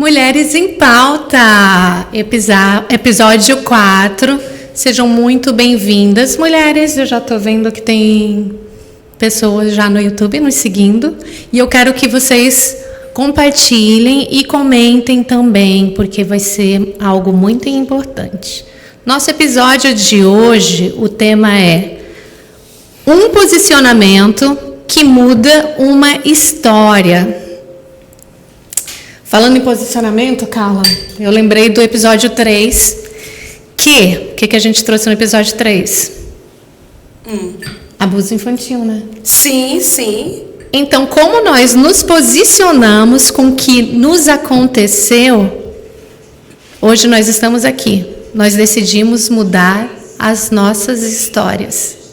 Mulheres em Pauta, episódio 4. Sejam muito bem-vindas, mulheres. Eu já estou vendo que tem pessoas já no YouTube nos seguindo. E eu quero que vocês compartilhem e comentem também, porque vai ser algo muito importante. Nosso episódio de hoje, o tema é um posicionamento que muda uma história. Falando em posicionamento, Carla, eu lembrei do episódio 3, o que a gente trouxe no episódio 3? Abuso infantil, né? Sim, sim. Então, como nós nos posicionamos com o que nos aconteceu, hoje nós estamos aqui. Nós decidimos mudar as nossas histórias.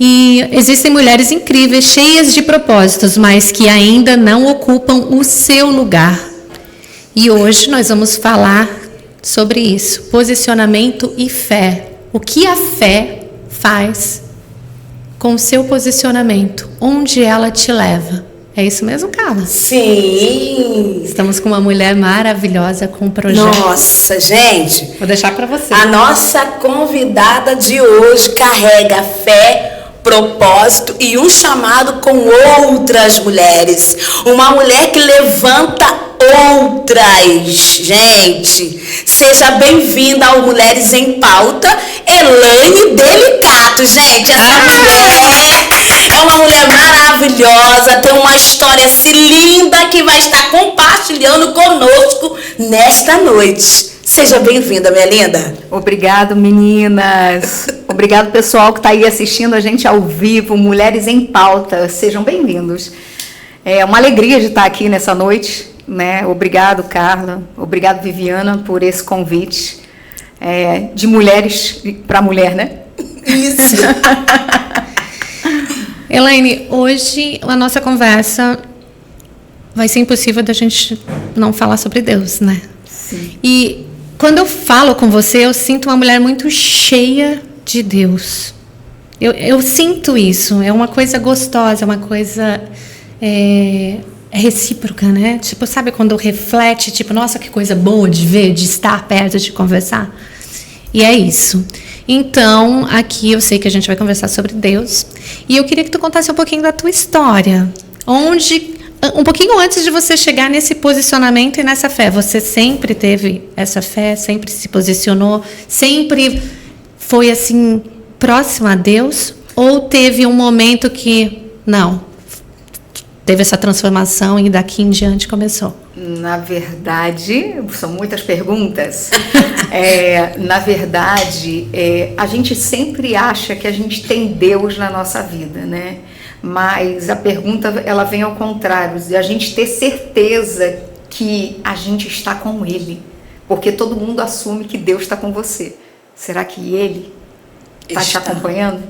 E existem mulheres incríveis, cheias de propósitos, mas que ainda não ocupam o seu lugar. E hoje nós vamos falar sobre isso, posicionamento e fé. O que a fé faz com o seu posicionamento? Onde ela te leva? É isso mesmo, Carla? Sim. Estamos com uma mulher maravilhosa com um projeto. Nossa, gente. Vou deixar para você. A nossa convidada de hoje carrega fé, propósito e um chamado com outras mulheres. Uma mulher que levanta outras. Gente, seja bem-vinda ao Mulheres em Pauta, Elaine Delicato. Gente, essa mulher é uma mulher maravilhosa, tem uma história assim linda que vai estar compartilhando conosco nesta noite. Seja bem-vinda, minha linda. Obrigado, meninas. Obrigado, pessoal que está aí assistindo a gente ao vivo, Mulheres em Pauta. Sejam bem-vindos. É uma alegria de estar aqui nessa noite, né? Obrigado, Carla. Obrigado, Viviana, por esse convite. De mulheres para mulher, né? Isso. Elaine, hoje a nossa conversa vai ser impossível da gente não falar sobre Deus, né? Sim. E quando eu falo com você, eu sinto uma mulher muito cheia de Deus. Eu sinto isso, é uma coisa gostosa, é uma coisa recíproca, né? Tipo, sabe quando reflete, tipo, nossa, que coisa boa de ver, de estar perto, de conversar? E é isso. Então, aqui eu sei que a gente vai conversar sobre Deus. E eu queria que tu contasse um pouquinho da tua história. Um pouquinho antes de você chegar nesse posicionamento e nessa fé. Você sempre teve essa fé, sempre se posicionou, sempre foi assim, próxima a Deus? Ou teve um momento que, não, teve essa transformação e daqui em diante começou? Na verdade, são muitas perguntas. Na verdade, a gente sempre acha que a gente tem Deus na nossa vida, né? Mas a pergunta, ela vem ao contrário, de a gente ter certeza que a gente está com Ele. Porque todo mundo assume que Deus está com você. Será que Ele está te acompanhando?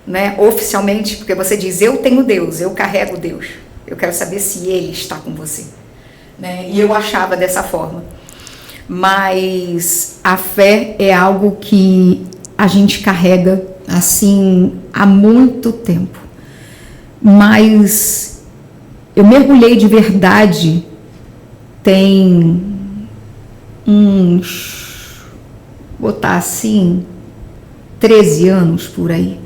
Né? Oficialmente, porque você diz, eu tenho Deus, eu carrego Deus. Eu quero saber se Ele está com você. Né? E eu achava dessa forma. Mas a fé é algo que a gente carrega assim há muito tempo. Mas eu mergulhei de verdade tem botar assim, 13 anos por aí.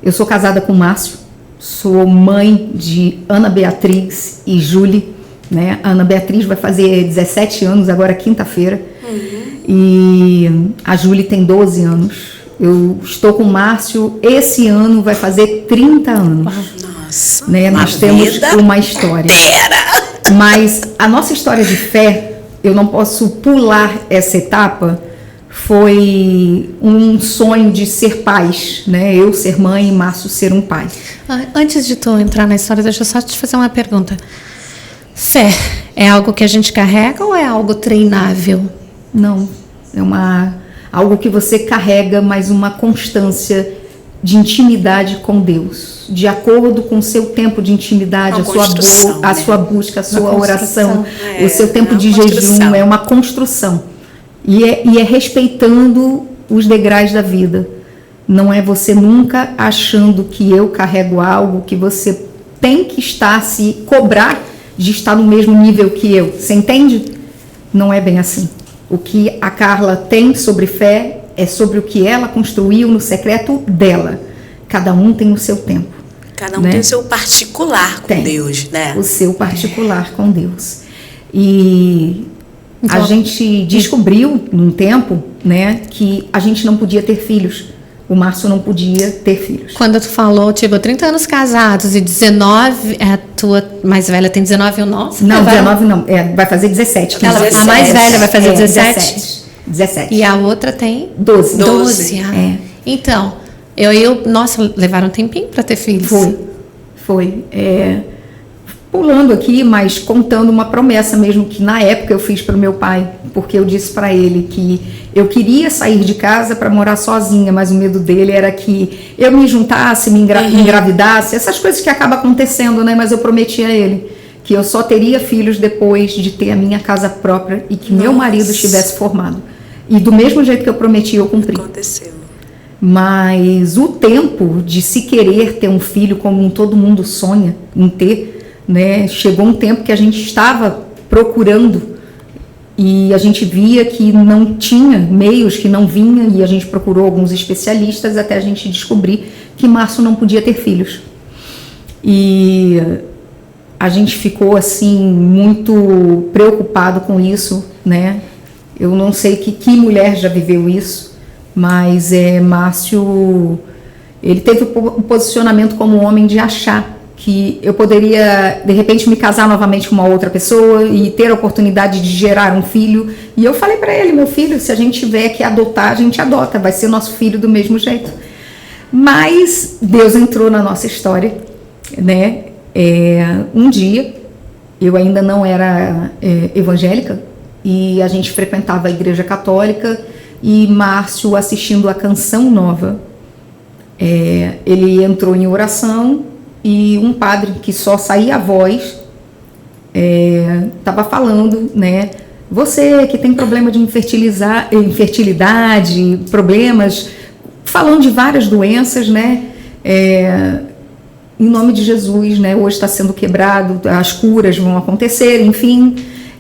Eu sou casada com o Márcio, sou mãe de Ana Beatriz e Júlia, né? A Ana Beatriz vai fazer 17 anos agora, quinta-feira, e a Júlia tem 12 anos. Eu estou com o Márcio, esse ano vai fazer 30 anos. Nossa, né? Nós temos uma história. Mas a nossa história de fé, eu não posso pular essa etapa, foi um sonho de ser pais, né? Eu ser mãe e Márcio ser um pai. Antes de tu entrar na história, deixa eu só te fazer uma pergunta. Fé é algo que a gente carrega ou é algo treinável? Não, é algo que você carrega, mas uma constância de intimidade com Deus, de acordo com o seu tempo de intimidade, a sua busca, a sua oração, o seu tempo de jejum, é uma construção. E é respeitando os degraus da vida. Não é você nunca achando que eu carrego algo, que você tem que estar se cobrar de estar no mesmo nível que eu. Você entende? Não é bem assim. O que a Carla tem sobre fé é sobre o que ela construiu no secreto dela. Cada um tem o seu tempo. Cada um tem o seu particular com Deus, né? O seu particular com Deus. E então, a gente descobriu num tempo, né, que a gente não podia ter filhos. O Márcio não podia ter filhos. Quando tu falou, tipo, 30 anos casados e 19, a tua mais velha tem 19 e o nosso? Não, 19 não, vai fazer 17. A mais velha vai fazer 17? 17. E a outra tem? 12. 12. Então, nossa, levaram um tempinho para ter filhos. Foi. Pulando aqui, mas contando uma promessa mesmo que na época eu fiz para o meu pai, porque eu disse para ele que eu queria sair de casa para morar sozinha, mas o medo dele era que eu me juntasse, me engravidasse, essas coisas que acabam acontecendo, né? Mas eu prometi a ele que eu só teria filhos depois de ter a minha casa própria e que meu marido estivesse formado. E do mesmo jeito que eu prometi, eu cumpri. Aconteceu. Mas o tempo de se querer ter um filho como todo mundo sonha em ter, né? Chegou um tempo que a gente estava procurando e a gente via que não tinha meios, que não vinha, e a gente procurou alguns especialistas até a gente descobrir que Márcio não podia ter filhos. E a gente ficou assim muito preocupado com isso, né? Eu não sei que mulher já viveu isso, mas Márcio, ele teve o posicionamento como homem de achar que eu poderia, de repente, me casar novamente com uma outra pessoa e ter a oportunidade de gerar um filho. E eu falei para ele, meu filho, se a gente tiver que adotar, a gente adota, vai ser nosso filho do mesmo jeito. Mas Deus entrou na nossa história, né? Um dia, eu ainda não era evangélica, e a gente frequentava a igreja católica, e Márcio, assistindo a Canção Nova, ele entrou em oração, e um padre que só saía a voz estava falando, né? Você que tem problema de infertilidade, problemas, falando de várias doenças, né? Em nome de Jesus, né? Hoje está sendo quebrado, as curas vão acontecer, enfim.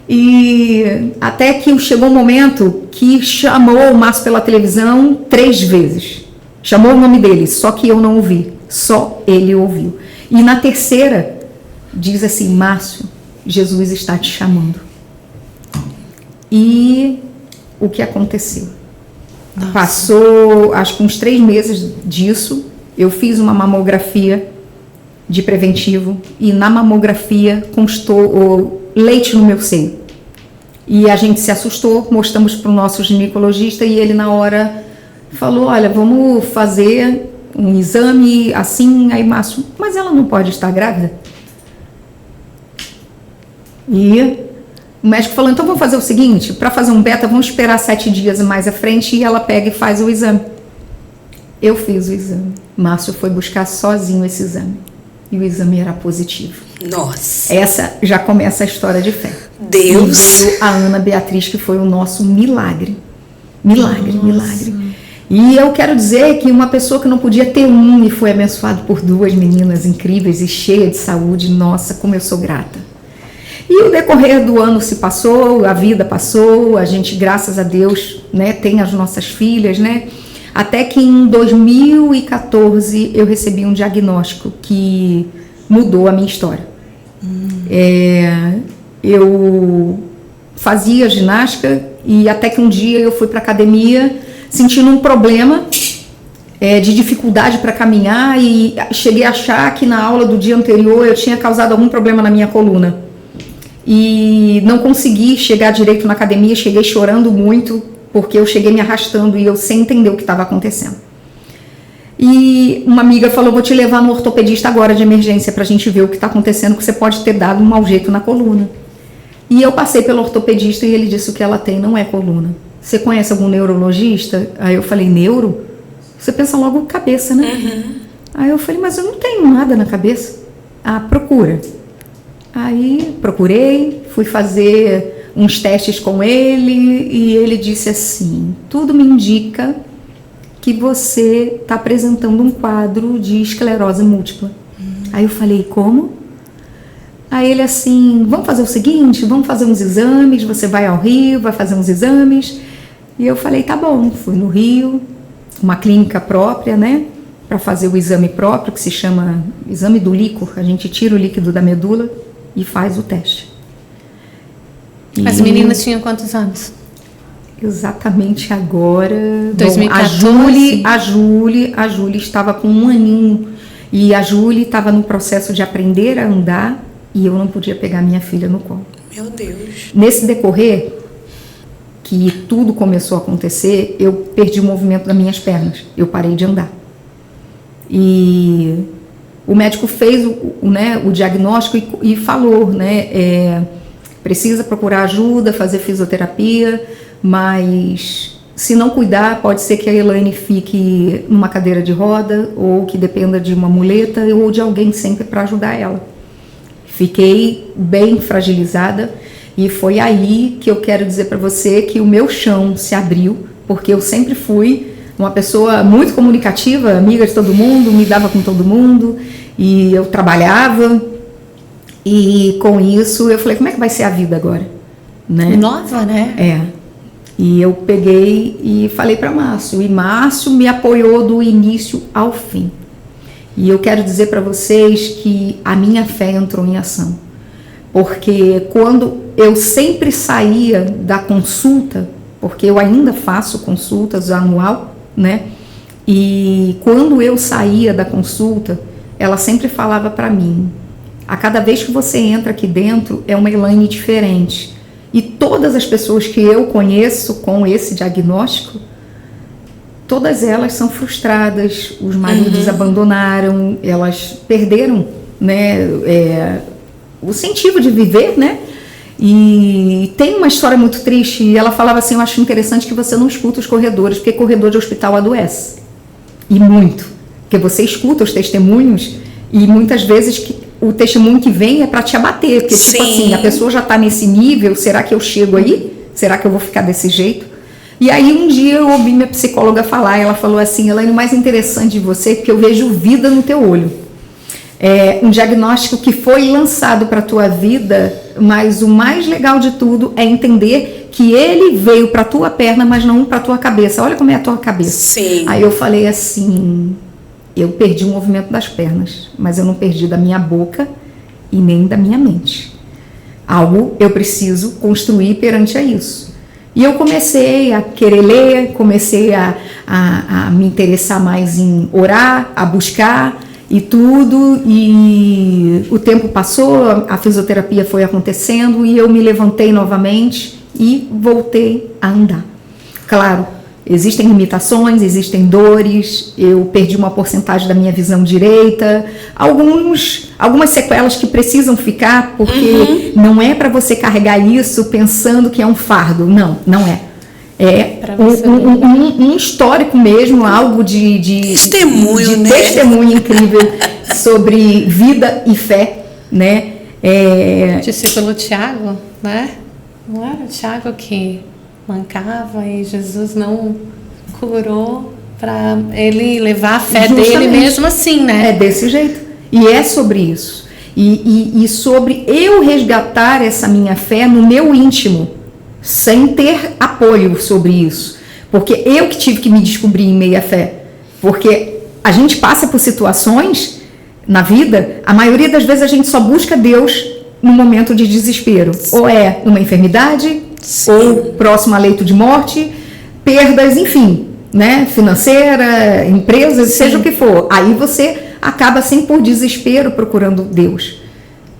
E até que chegou um momento que chamou o Márcio pela televisão 3 vezes. Chamou o nome dele, só que eu não ouvi, só ele ouviu. E na terceira, diz assim, Márcio, Jesus está te chamando. E o que aconteceu? Nossa. Passou, acho que uns 3 meses disso, eu fiz uma mamografia de preventivo, e na mamografia constou o leite no meu seio. E a gente se assustou, mostramos para o nosso ginecologista, e ele na hora falou, olha, vamos fazer um exame assim. Aí Márcio, mas ela não pode estar grávida? E o médico falou, então vamos fazer o seguinte, para fazer um beta, vamos esperar 7 dias mais à frente, e ela pega e faz o exame. Eu fiz o exame. Márcio foi buscar sozinho esse exame, e o exame era positivo. Nossa! Essa já começa a história de fé. Deus! E veio a Ana Beatriz, que foi o nosso milagre. Milagre, nossa. Milagre. E eu quero dizer que uma pessoa que não podia ter um e foi abençoado por 2 meninas incríveis e cheia de saúde, nossa, como eu sou grata. E o decorrer do ano se passou, a vida passou, a gente, graças a Deus, né, tem as nossas filhas, né? Até que em 2014 eu recebi um diagnóstico que mudou a minha história. Eu fazia ginástica e até que um dia eu fui para academia sentindo um problema de dificuldade para caminhar, e cheguei a achar que na aula do dia anterior eu tinha causado algum problema na minha coluna. E não consegui chegar direito na academia, cheguei chorando muito, porque eu cheguei me arrastando e eu sem entender o que estava acontecendo. E uma amiga falou, vou te levar no ortopedista agora de emergência para a gente ver o que está acontecendo, que você pode ter dado um mau jeito na coluna. E eu passei pelo ortopedista e ele disse, o que ela tem não é coluna. Você conhece algum neurologista? Aí eu falei, neuro? Você pensa logo cabeça, né? Uhum. Aí eu falei, mas eu não tenho nada na cabeça. Ah, procura. Aí procurei, fui fazer uns testes com ele e ele disse assim, tudo me indica que você está apresentando um quadro de esclerose múltipla. Aí eu falei, como? Aí ele assim, vamos fazer o seguinte, vamos fazer uns exames, você vai ao Rio, vai fazer uns exames. E eu falei, tá bom, fui no Rio, uma clínica própria, né, para fazer o exame próprio, que se chama exame do líquor. A gente tira o líquido da medula e faz o teste. As meninas tinham quantos anos? Exatamente agora. 2014. Bom, a Júlia estava com 1 aninho e a Júlia estava no processo de aprender a andar e eu não podia pegar minha filha no colo. Meu Deus. Nesse decorrer que tudo começou a acontecer, eu perdi o movimento das minhas pernas. Eu parei de andar. E o médico fez o diagnóstico e falou, né, precisa procurar ajuda, fazer fisioterapia, mas se não cuidar, pode ser que a Elaine fique numa cadeira de roda ou que dependa de uma muleta ou de alguém sempre para ajudar ela. Fiquei bem fragilizada e foi aí que eu quero dizer para você que o meu chão se abriu, porque eu sempre fui uma pessoa muito comunicativa, amiga de todo mundo, me dava com todo mundo e eu trabalhava e com isso eu falei, como é que vai ser a vida agora? Né? Nova, né? E eu peguei e falei para Márcio, e Márcio me apoiou do início ao fim. E eu quero dizer para vocês que a minha fé entrou em ação. Porque quando eu sempre saía da consulta, porque eu ainda faço consultas anual, né? E quando eu saía da consulta, ela sempre falava para mim, a cada vez que você entra aqui dentro, é uma Elaine diferente. E todas as pessoas que eu conheço com esse diagnóstico, todas elas são frustradas, os maridos abandonaram, elas perderam, né, o sentido de viver, né? E tem uma história muito triste, e ela falava assim, eu acho interessante que você não escuta os corredores, porque corredor de hospital adoece. E muito. Porque você escuta os testemunhos e muitas vezes o testemunho que vem é para te abater, porque tipo assim, a pessoa já está nesse nível, será que eu chego aí? Será que eu vou ficar desse jeito? E aí um dia eu ouvi minha psicóloga falar, ela falou assim, Elaine, o mais interessante de você é que eu vejo vida no teu olho. É um diagnóstico que foi lançado para a tua vida, mas o mais legal de tudo é entender que ele veio para a tua perna, mas não para a tua cabeça. Olha como é a tua cabeça. Sim. Aí eu falei assim, eu perdi o movimento das pernas, mas eu não perdi da minha boca e nem da minha mente. Algo eu preciso construir perante a isso. E eu comecei a querer ler, comecei a me interessar mais em orar, a buscar e tudo, e o tempo passou, a fisioterapia foi acontecendo e eu me levantei novamente e voltei a andar. Claro, existem limitações, existem dores, eu perdi uma porcentagem da minha visão direita, algumas sequelas que precisam ficar, porque não é para você carregar isso pensando que é um fardo, não é. É um histórico mesmo, algo de testemunho, né? Testemunho incrível sobre vida e fé, né? O discípulo Tiago, né? Não era o Tiago que mancava e Jesus não curou para ele levar a fé dele mesmo assim, né? É desse jeito. E é sobre isso. E sobre eu resgatar essa minha fé no meu íntimo, sem ter apoio sobre isso. Porque eu que tive que me descobrir em meio à fé. Porque a gente passa por situações na vida, a maioria das vezes a gente só busca Deus no momento de desespero. Ou é uma enfermidade, ou próximo a leito de morte, perdas, enfim, né? Financeira, empresas, seja o que for. Aí você acaba sempre por desespero procurando Deus.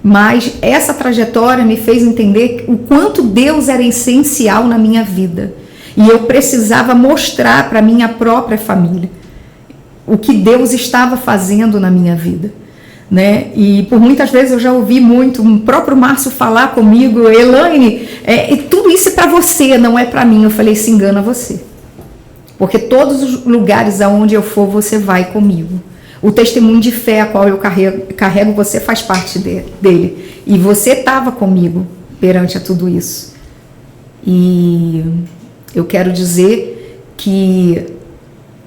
Mas essa trajetória me fez entender o quanto Deus era essencial na minha vida. E eu precisava mostrar para a minha própria família o que Deus estava fazendo na minha vida. Né? E por muitas vezes eu já ouvi muito o próprio Márcio falar comigo, Elaine, tudo isso é para você, não é para mim. Eu falei, se engana você. Porque todos os lugares aonde eu for, você vai comigo. O testemunho de fé a qual eu carrego, você faz parte dele. E você estava comigo perante a tudo isso. E eu quero dizer que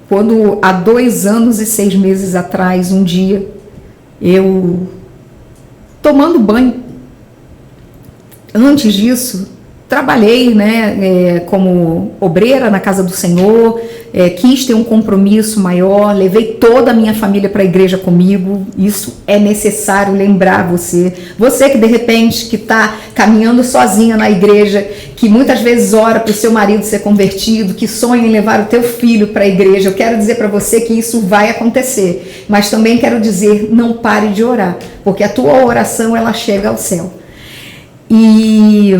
quando há 2 anos e 6 meses atrás, um dia, eu tomando banho antes disso, trabalhei, né, como obreira na casa do Senhor, quis ter um compromisso maior, levei toda a minha família para a igreja comigo. Isso é necessário lembrar você que de repente que está caminhando sozinha na igreja, que muitas vezes ora para o seu marido ser convertido, que sonha em levar o teu filho para a igreja. Eu quero dizer para você que isso vai acontecer, mas também quero dizer, não pare de orar, porque a tua oração ela chega ao céu. E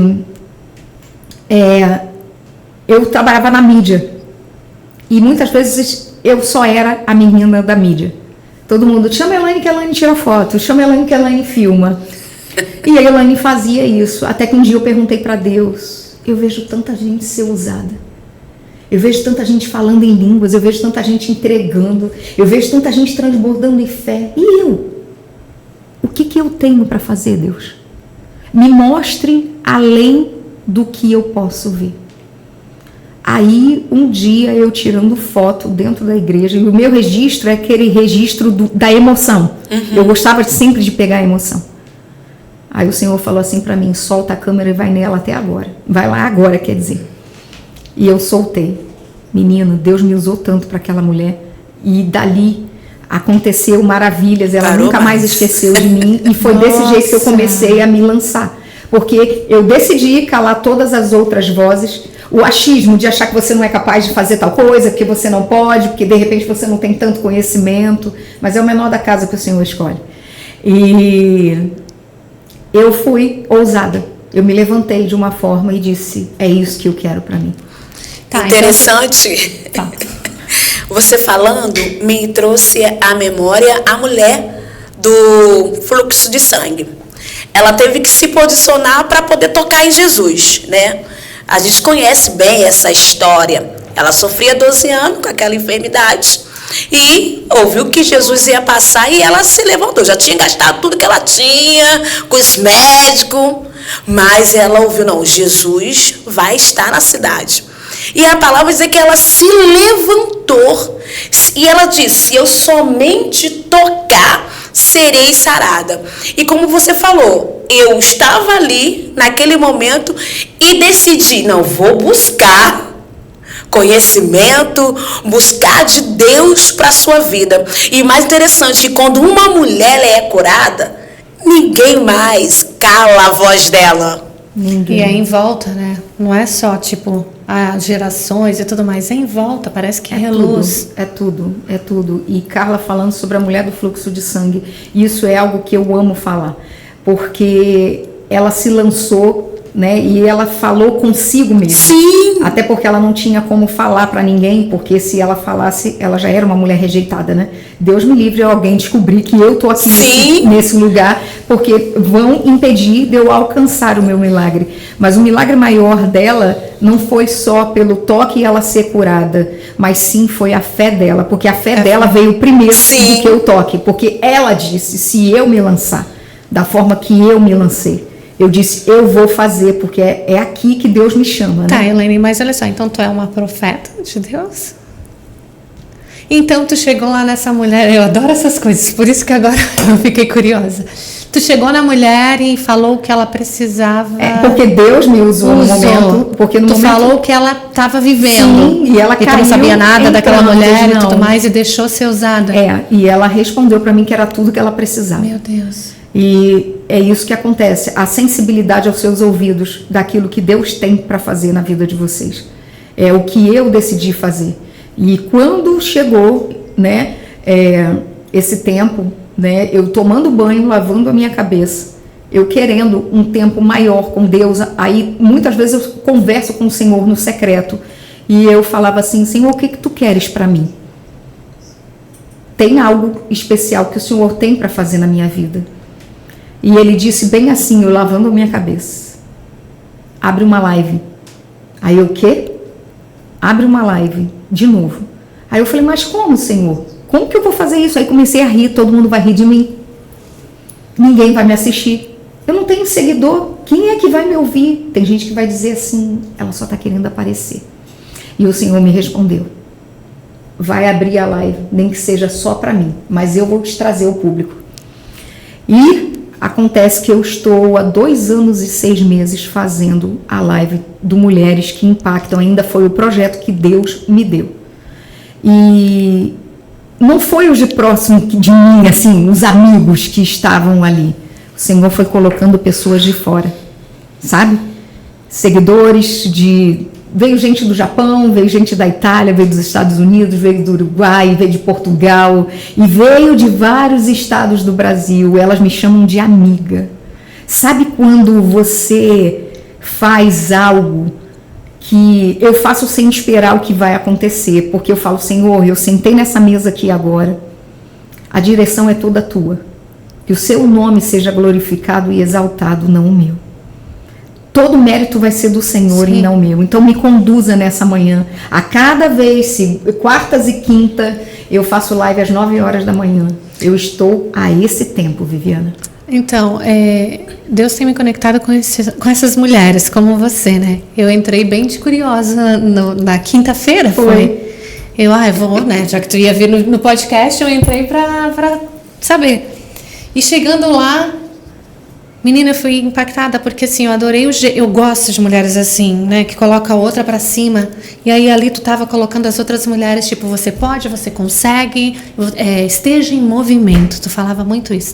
eu trabalhava na mídia e muitas vezes eu só era a menina da mídia. Todo mundo, chama a Elaine que a Elaine tira foto, chama a Elaine que a Elaine filma. E a Elaine fazia isso, até que um dia eu perguntei para Deus, eu vejo tanta gente ser usada, eu vejo tanta gente falando em línguas, eu vejo tanta gente entregando, eu vejo tanta gente transbordando em fé, e eu? O que eu tenho para fazer, Deus? Me mostre além do que eu posso ver. Aí, um dia, eu tirando foto dentro da igreja, e o meu registro é aquele registro da emoção. Eu gostava sempre de pegar a emoção. Aí o Senhor falou assim para mim, solta a câmera e vai nela até agora. Vai lá agora, quer dizer. E eu soltei. Menino, Deus me usou tanto para aquela mulher. E dali aconteceu maravilhas, ela nunca mais esqueceu de mim. E foi desse jeito que eu comecei a me lançar. Porque eu decidi calar todas as outras vozes, o achismo de achar que você não é capaz de fazer tal coisa, que você não pode, porque de repente você não tem tanto conhecimento, mas é o menor da casa que o Senhor escolhe. E eu fui ousada, eu me levantei de uma forma e disse, é isso que eu quero para mim. Tá, interessante. Então, Você falando me trouxe à memória a mulher do fluxo de sangue. Ela teve que se posicionar para poder tocar em Jesus, né? A gente conhece bem essa história. Ela sofria 12 anos com aquela enfermidade e ouviu que Jesus ia passar e ela se levantou. Já tinha gastado tudo que ela tinha com os médicos, mas ela ouviu, não, Jesus vai estar na cidade. E a palavra diz que ela se levantou e ela disse, se eu somente tocar, serei sarada. E como você falou, eu estava ali naquele momento e decidi, não, vou buscar conhecimento, buscar de Deus para a sua vida. E mais interessante, quando uma mulher é curada, ninguém mais cala a voz dela. Ninguém. e é em volta, né? Não é só tipo as gerações e tudo mais, é em volta, parece que reluz. É tudo. E Carla falando sobre a mulher do fluxo de sangue, isso é algo que eu amo falar, porque ela se lançou, né? E ela falou consigo mesma. Sim. Até porque ela não tinha como falar para ninguém, porque se ela falasse, ela já era uma mulher rejeitada, né? Deus me livre alguém descobrir que eu tô aqui nesse lugar, porque vão impedir de eu alcançar o meu milagre. Mas o milagre maior dela não foi só pelo toque e ela ser curada, mas sim foi a fé dela, porque a fé dela veio primeiro do que o toque, porque ela disse, se eu me lançar da forma que eu me lancei, eu disse, eu vou fazer, porque é aqui que Deus me chama, né? Tá, Elaine, mas olha só, então tu é uma profeta de Deus? Então tu chegou lá nessa mulher, eu adoro essas coisas, por isso que agora eu fiquei curiosa. Tu chegou na mulher e falou que ela precisava... porque Deus me usou no momento, porque no tu momento... falou que ela estava vivendo. Sim, e ela caiu tu não sabia nada daquela mulher não. e tudo mais, e deixou ser usada. E ela respondeu para mim que era tudo que ela precisava. Meu Deus. E é isso que acontece, a sensibilidade aos seus ouvidos daquilo que Deus tem para fazer na vida de vocês. É o que eu decidi fazer. E quando chegou, né, esse tempo, né, eu tomando banho, lavando a minha cabeça, eu querendo um tempo maior com Deus, aí muitas vezes eu converso com o Senhor no secreto, e eu falava assim, Senhor, o que tu queres para mim? Tem algo especial que o Senhor tem para fazer na minha vida? E ele disse bem assim, eu lavando a minha cabeça, abre uma live. Aí eu, o quê? Abre uma live, de novo. Aí eu falei, mas como, Senhor? Como que eu vou fazer isso? Aí comecei a rir, todo mundo vai rir de mim. Ninguém vai me assistir. Eu não tenho seguidor, quem é que vai me ouvir? Tem gente que vai dizer assim, ela só está querendo aparecer. E o Senhor me respondeu, vai abrir a live, nem que seja só para mim, mas eu vou te trazer o público. E Acontece que eu estou há 2 anos e 6 meses fazendo a live do Mulheres que Impactam. Ainda foi o projeto que Deus me deu. E não foi os de próximo de mim, assim, os amigos que estavam ali. O Senhor foi colocando pessoas de fora, sabe? Seguidores de... Veio gente do Japão, veio gente da Itália, veio dos Estados Unidos, veio do Uruguai, veio de Portugal e veio de vários estados do Brasil. Elas me chamam de amiga. Sabe quando você faz algo que eu faço sem esperar o que vai acontecer, porque eu falo, Senhor, eu sentei nessa mesa aqui agora, a direção é toda tua. Que o seu nome seja glorificado e exaltado, não o meu. Todo mérito vai ser do Senhor e não meu. Então me conduza nessa manhã. A cada vez, quartas e quinta, eu faço live às 9 horas da manhã. Eu estou a esse tempo, Viviana. Então, Deus tem me conectado com essas mulheres como você, né? Eu entrei bem de curiosa na quinta-feira, foi? Eu vou, né? Já que tu ia vir no podcast, eu entrei pra saber. E chegando lá, menina, eu fui impactada, porque assim, eu adorei eu gosto de mulheres assim, né, que coloca a outra pra cima, e aí ali tu tava colocando as outras mulheres, tipo, você pode, você consegue, esteja em movimento, tu falava muito isso,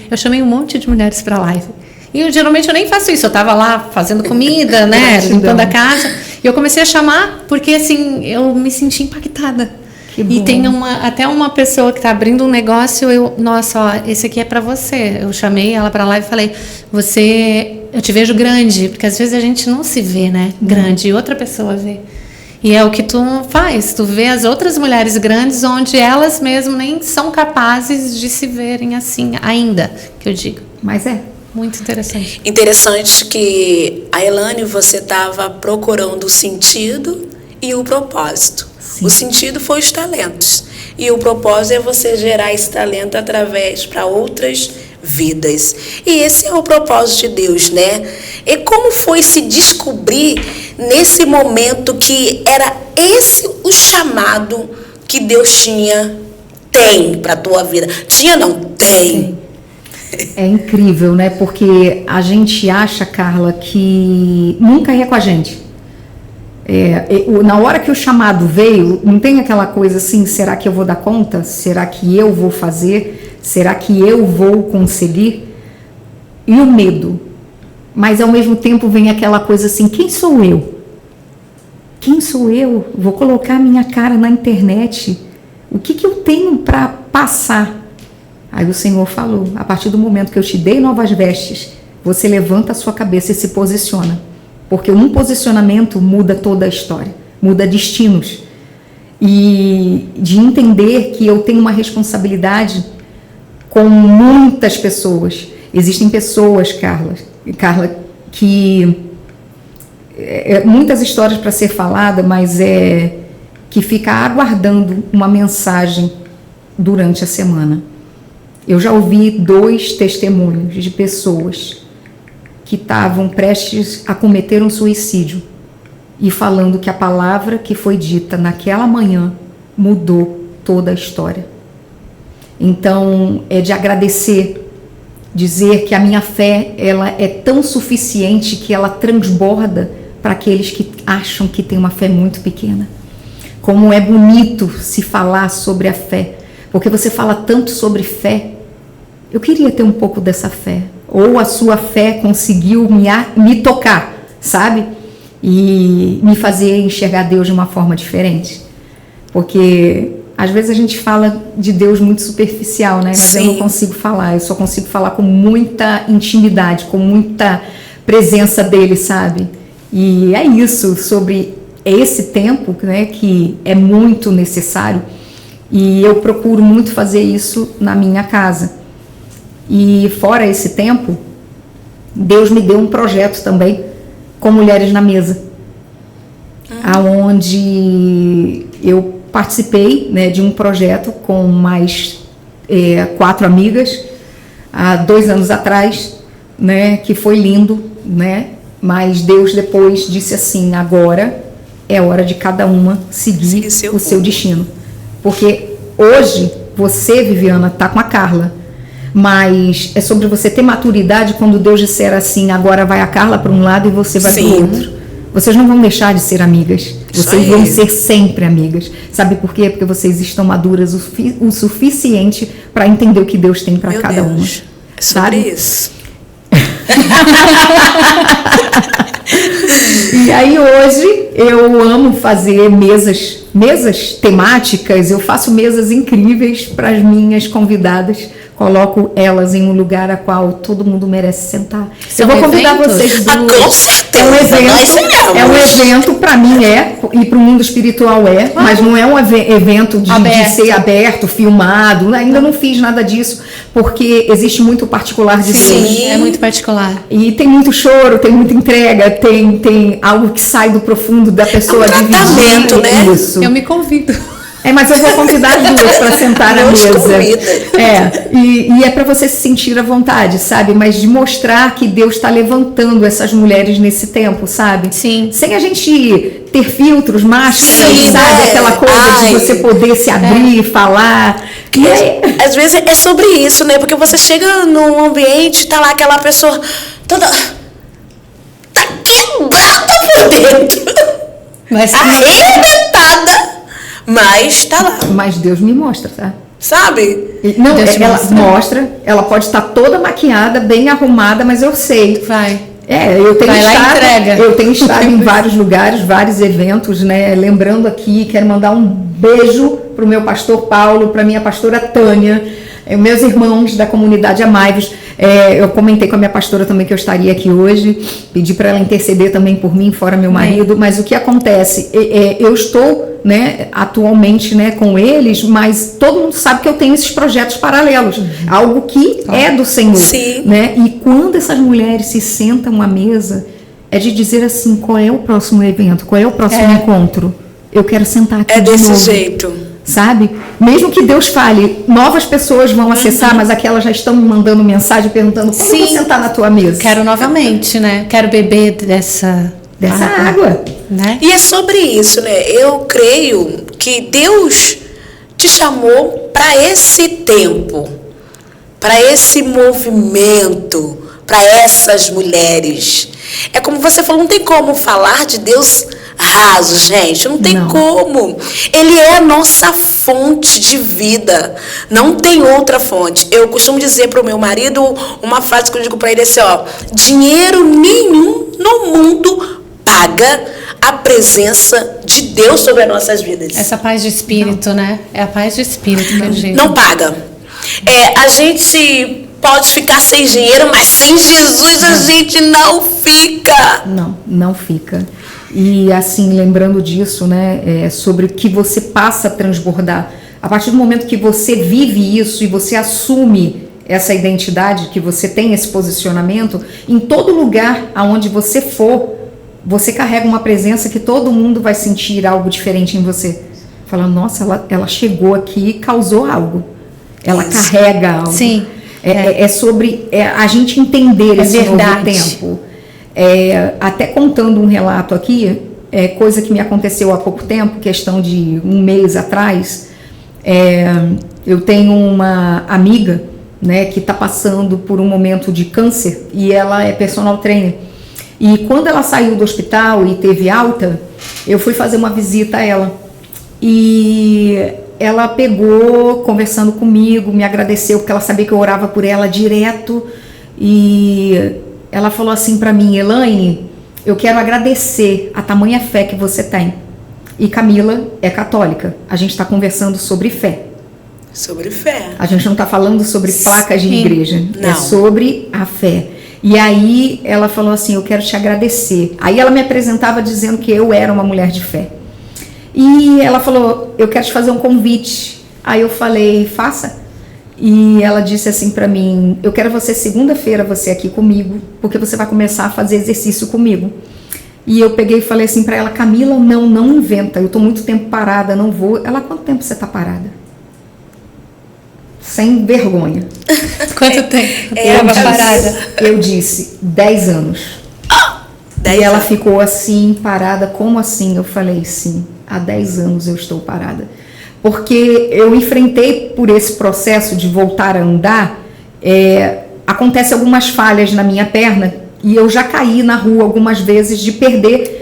eu chamei um monte de mulheres pra live, e geralmente eu nem faço isso, eu tava lá fazendo comida, né, limpando a casa, e eu comecei a chamar, porque assim, eu me senti impactada. E tem até uma pessoa que está abrindo um negócio, nossa, ó, esse aqui é para você. Eu chamei ela para lá e falei, eu te vejo grande, porque às vezes a gente não se vê, né, grande, e outra pessoa vê. E é o que tu faz, tu vê as outras mulheres grandes onde elas mesmo nem são capazes de se verem assim, ainda, que eu digo. Mas muito interessante. Interessante que a Elaine, você estava procurando o sentido e o propósito. Sim. O sentido foi os talentos. E o propósito é você gerar esse talento através para outras vidas. E esse é o propósito de Deus, né? E como foi se descobrir nesse momento que era esse o chamado que Deus tem para a tua vida? Tinha, não? Tem. É incrível, né? Porque a gente acha, Carla, que nunca é com a gente. Na hora que o chamado veio, não tem aquela coisa assim, será que eu vou dar conta? Será que eu vou fazer? Será que eu vou conseguir? E o medo. Mas ao mesmo tempo vem aquela coisa assim, quem sou eu? Quem sou eu? Vou colocar minha cara na internet. O que eu tenho para passar? Aí o Senhor falou, a partir do momento que eu te dei novas vestes, você levanta a sua cabeça e se posiciona. Porque um posicionamento muda toda a história, muda destinos. E de entender que eu tenho uma responsabilidade com muitas pessoas. Existem pessoas, Carla, que... muitas histórias para ser falada, mas que fica aguardando uma mensagem durante a semana. Eu já ouvi 2 testemunhos de pessoas que estavam prestes a cometer um suicídio e falando que a palavra que foi dita naquela manhã mudou toda a história. Então, é de agradecer, dizer que a minha fé ela é tão suficiente que ela transborda para aqueles que acham que tem uma fé muito pequena. Como é bonito se falar sobre a fé, porque você fala tanto sobre fé. Eu queria ter um pouco dessa fé. Ou a sua fé conseguiu me tocar, sabe? E me fazer enxergar Deus de uma forma diferente. Porque às vezes a gente fala de Deus muito superficial, né? Mas Sim. Eu não consigo falar, eu só consigo falar com muita intimidade, com muita presença dele, sabe? E é isso, sobre esse tempo, né, que é muito necessário. E eu procuro muito fazer isso na minha casa. E fora esse tempo, Deus me deu um projeto também com Mulheres na Mesa, aonde eu participei, né, de um projeto com mais 4 amigas há 2 anos atrás, né, que foi lindo, né, mas Deus depois disse assim, agora é hora de cada uma seguir o seu destino, porque hoje você, Viviana, está com a Carla. Mas é sobre você ter maturidade quando Deus disser assim, agora vai a Carla para um lado e você vai para o outro. Vocês não vão deixar de ser amigas. Vocês vão ser sempre amigas. Sabe por quê? Porque vocês estão maduras o suficiente para entender o que Deus tem para cada uma. É sobre isso. E aí hoje eu amo fazer mesas temáticas. Eu faço mesas incríveis para as minhas convidadas. Coloco elas em um lugar a qual todo mundo merece sentar. São eu vou convidar eventos? vocês do... Com certeza. É um evento, para mim e para o mundo espiritual mas não é um evento de ser aberto, filmado. Ainda não fiz nada disso, porque existe muito particular de Deus. Sim, é muito particular. E tem muito choro, tem muita entrega, tem algo que sai do profundo da pessoa. É um tratamento, né? Isso. Eu me convido. Mas eu vou convidar as duas para sentar à mesa. E é para você se sentir à vontade, sabe? Mas de mostrar que Deus está levantando essas mulheres nesse tempo, sabe? Sim. Sem a gente ter filtros, máscaras, Sim, sabe? Aquela coisa de você poder se abrir, falar. E aí... Às vezes é sobre isso, né? Porque você chega num ambiente, tá lá aquela pessoa toda... tá quebrada por dentro. Mas arrebentada. Mas tá lá. Mas Deus me mostra, tá? Sabe? Não, ela mostra. mostra, ela pode estar toda maquiada, bem arrumada, mas eu sei. vai. Eu tenho Vai lá e entrega. Eu tenho estado em vários lugares, vários eventos, né? Lembrando aqui, quero mandar um beijo para o meu pastor Paulo, para minha pastora Tânia, meus irmãos da comunidade Amai-vos. Eu comentei com a minha pastora também que eu estaria aqui hoje, pedi para ela interceder também por mim, fora meu marido, mas o que acontece? Eu estou, né, atualmente, né, com eles, mas todo mundo sabe que eu tenho esses projetos paralelos, algo que é do Senhor. Sim. Né? E quando essas mulheres se sentam à mesa, é de dizer assim, qual é o próximo evento, qual é o próximo encontro? Eu quero sentar aqui de novo. É desse jeito. Sabe? Mesmo que Deus fale, novas pessoas vão acessar, mas aquelas já estão me mandando mensagem perguntando como eu vou sentar na tua mesa. Quero novamente, né? Quero beber dessa água. Né? E é sobre isso, né? Eu creio que Deus te chamou para esse tempo, para esse movimento, para essas mulheres. É como você falou, não tem como falar de Deus raso, gente, não tem como. Ele é a nossa fonte de vida, não tem outra fonte. Eu costumo dizer para o meu marido uma frase que eu digo para ele assim, dinheiro nenhum no mundo paga a presença de Deus sobre as nossas vidas. Essa paz de espírito, né? É a paz de espírito que a gente... Não paga. A gente pode ficar sem dinheiro, mas sem Jesus a gente não fica. Não fica. E assim, lembrando disso, né, sobre o que você passa a transbordar. A partir do momento que você vive isso e você assume essa identidade, que você tem esse posicionamento, em todo lugar aonde você for, você carrega uma presença que todo mundo vai sentir algo diferente em você. Falando, nossa, ela chegou aqui e causou algo. Ela carrega algo. Sim. É sobre a gente entender esse novo tempo. Até contando um relato aqui, coisa que me aconteceu há pouco tempo, questão de um mês atrás. Eu tenho uma amiga, né, que está passando por um momento de câncer e ela é personal trainer. E quando ela saiu do hospital e teve alta, eu fui fazer uma visita a ela. E ela pegou, conversando comigo, me agradeceu, porque ela sabia que eu orava por ela direto. E ela falou assim para mim, Elaine, eu quero agradecer a tamanha fé que você tem. E Camila é católica. A gente está conversando sobre fé. Sobre fé. A gente não está falando sobre placas de igreja. Não. É sobre a fé. E aí ela falou assim, eu quero te agradecer. Aí ela me apresentava dizendo que eu era uma mulher de fé. E ela falou, eu quero te fazer um convite. Aí eu falei, faça. E ela disse assim para mim, eu quero você segunda-feira, você aqui comigo, porque você vai começar a fazer exercício comigo. E eu peguei e falei assim para ela, Camila, não inventa, eu tô muito tempo parada, não vou. Ela, quanto tempo você tá parada? Sem vergonha. Quanto tempo? Parada? Eu disse, 10 anos. E ela ficou assim, parada, como assim? Eu falei, sim, há 10 anos eu estou parada. Porque eu enfrentei por esse processo de voltar a andar acontece algumas falhas na minha perna e eu já caí na rua algumas vezes de perder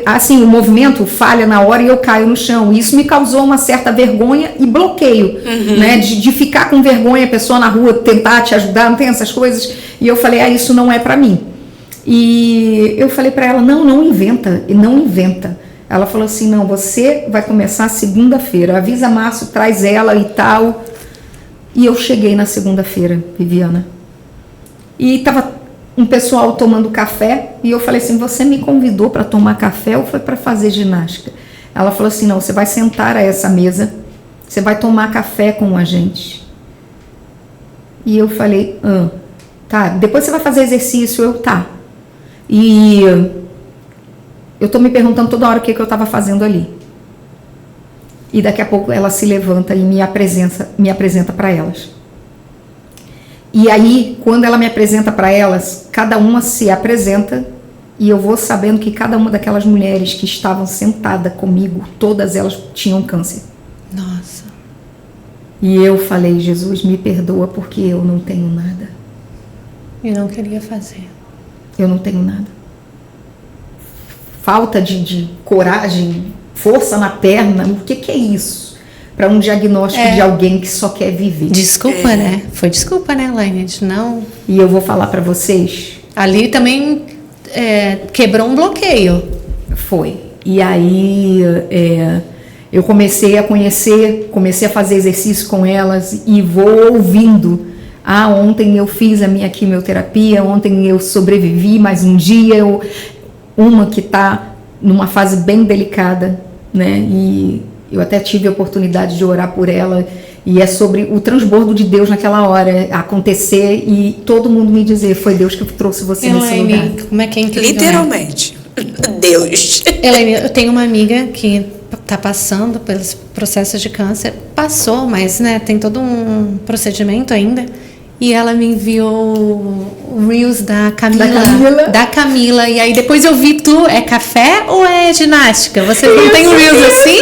assim, o movimento falha na hora e eu caio no chão. E isso me causou uma certa vergonha e bloqueio, né? De ficar com vergonha, a pessoa na rua tentar te ajudar, não tem essas coisas. E eu falei, isso não é pra mim. E eu falei pra ela, não inventa, e não inventa. Ela falou assim, não, você vai começar segunda-feira, avisa Márcio, traz ela e tal. E eu cheguei na segunda-feira, Viviana. E tava um pessoal tomando café e eu falei assim, você me convidou para tomar café ou foi para fazer ginástica? Ela falou assim, não, você vai sentar a essa mesa, você vai tomar café com a gente. E eu falei, tá, depois você vai fazer exercício, tá. E eu tô me perguntando toda hora o que eu tava fazendo ali. E daqui a pouco ela se levanta e me apresenta para elas. E aí, quando ela me apresenta para elas, cada uma se apresenta e eu vou sabendo que cada uma daquelas mulheres que estavam sentadas comigo, todas elas tinham câncer. Nossa. E eu falei, Jesus, me perdoa porque eu não tenho nada. E não queria fazer. Eu não tenho nada. Falta de coragem, força na perna, o que é isso? Para um diagnóstico de alguém que só quer viver. Desculpa, né? Foi desculpa, né, Elaine? Não. E eu vou falar para vocês. Ali também quebrou um bloqueio. Foi. E aí eu comecei a conhecer, comecei a fazer exercício com elas e vou ouvindo. Ontem eu fiz a minha quimioterapia, ontem eu sobrevivi mais um dia. Uma que está numa fase bem delicada, né? E eu até tive a oportunidade de orar por ela e é sobre o transbordo de Deus naquela hora acontecer e todo mundo me dizer, foi Deus que trouxe você nesse lugar. Como é que é incrível? Literalmente. Deus. Elaine, eu tenho uma amiga que está passando pelos processos de câncer, passou, mas né, tem todo um procedimento ainda. E ela me enviou o Reels da Camila. E aí depois eu vi é café ou é ginástica? Você não tem um Reels assim?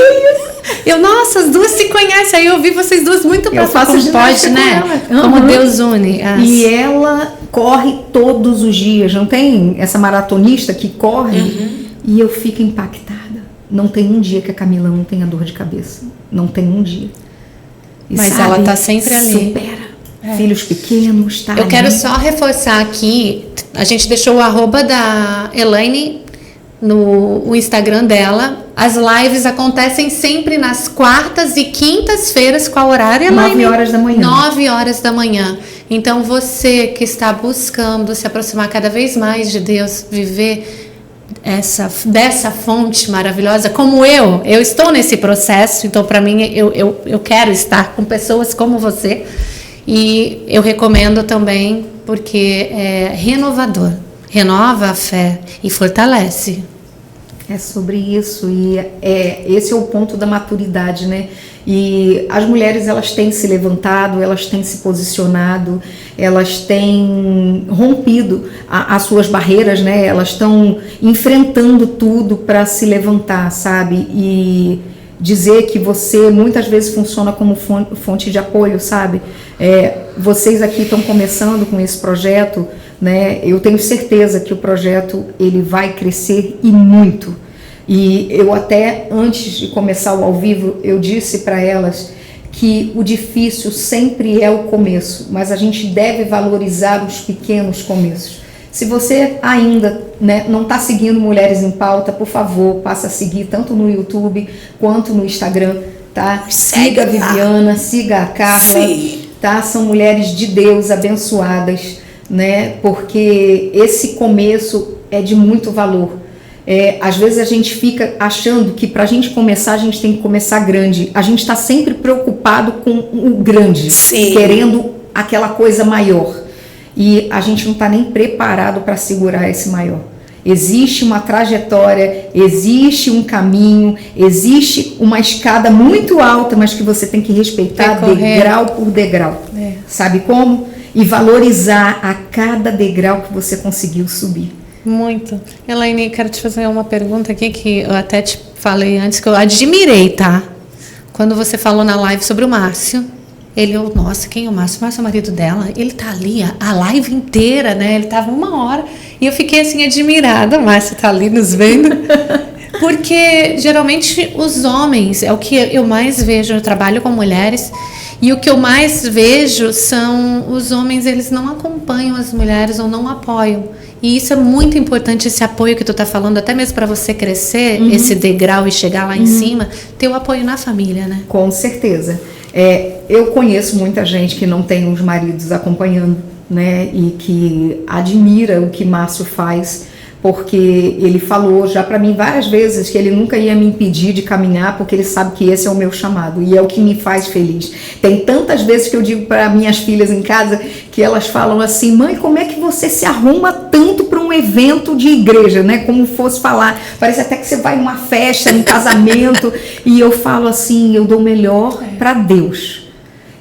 Nossa, as duas se conhecem. Aí eu vi vocês duas muito próximas. Como pode, né? Como Deus une. E ela corre todos os dias. Não tem essa maratonista que corre? E eu fico impactada. Não tem um dia que a Camila não tenha dor de cabeça. Não tem um dia. Mas ela tá sempre ali. Supera. Filhos pequenos, tá? Eu quero só reforçar aqui, a gente deixou o arroba da Elaine no Instagram dela. As lives acontecem sempre nas quartas e quintas-feiras. Qual horário, Elaine? 9 horas da manhã. 9 horas da manhã. Então você que está buscando se aproximar cada vez mais de Deus, viver dessa fonte maravilhosa, como eu estou nesse processo, então para mim eu quero estar com pessoas como você. E eu recomendo também porque é renovador, renova a fé e fortalece. É sobre isso e esse é o ponto da maturidade, né? E as mulheres, elas têm se levantado, elas têm se posicionado, elas têm rompido as suas barreiras, né? Elas estão enfrentando tudo para se levantar, sabe? E dizer que você muitas vezes funciona como fonte de apoio, sabe? Vocês aqui estão começando com esse projeto, né? Eu tenho certeza que o projeto ele vai crescer e muito. E eu até antes de começar o ao vivo eu disse para elas que o difícil sempre é o começo, mas a gente deve valorizar os pequenos começos. Se você ainda, né, não está seguindo Mulheres em Pauta, por favor, passa a seguir tanto no YouTube quanto no Instagram, tá? Siga a Viviana, siga a Carla, tá? São mulheres de Deus abençoadas, né? Porque esse começo é de muito valor. Às vezes a gente fica achando que para a gente começar, a gente tem que começar grande. A gente está sempre preocupado com o grande, querendo aquela coisa maior. E a gente não está nem preparado para segurar esse maior. Existe uma trajetória, existe um caminho, existe uma escada muito alta, mas que você tem que respeitar degrau por degrau. Sabe como? E valorizar a cada degrau que você conseguiu subir. Muito. Elaine, quero te fazer uma pergunta aqui que eu até te falei antes, que eu admirei, tá? Quando você falou na live sobre o Márcio, Ele, nossa, quem é o Márcio? O Márcio é o marido dela. Ele tá ali a live inteira, né? Ele tava 1 hora. E eu fiquei assim, admirada. O Márcio tá ali nos vendo. Porque geralmente os homens, é o que eu mais vejo, eu trabalho com mulheres. E o que eu mais vejo são os homens, eles não acompanham as mulheres ou não apoiam. E isso é muito importante, esse apoio que tu tá falando, até mesmo para você crescer, esse degrau e chegar lá em cima, ter o apoio na família, né? Com certeza. Eu conheço muita gente que não tem os maridos acompanhando, né? E que admira o que Márcio faz, porque ele falou já para mim várias vezes que ele nunca ia me impedir de caminhar, porque ele sabe que esse é o meu chamado e é o que me faz feliz. Tem tantas vezes que eu digo para minhas filhas em casa que elas falam assim: mãe, como é que você se arruma tanto para um evento de igreja, né? Como fosse falar, parece até que você vai em uma festa, num casamento. E eu falo assim: eu dou o melhor para Deus.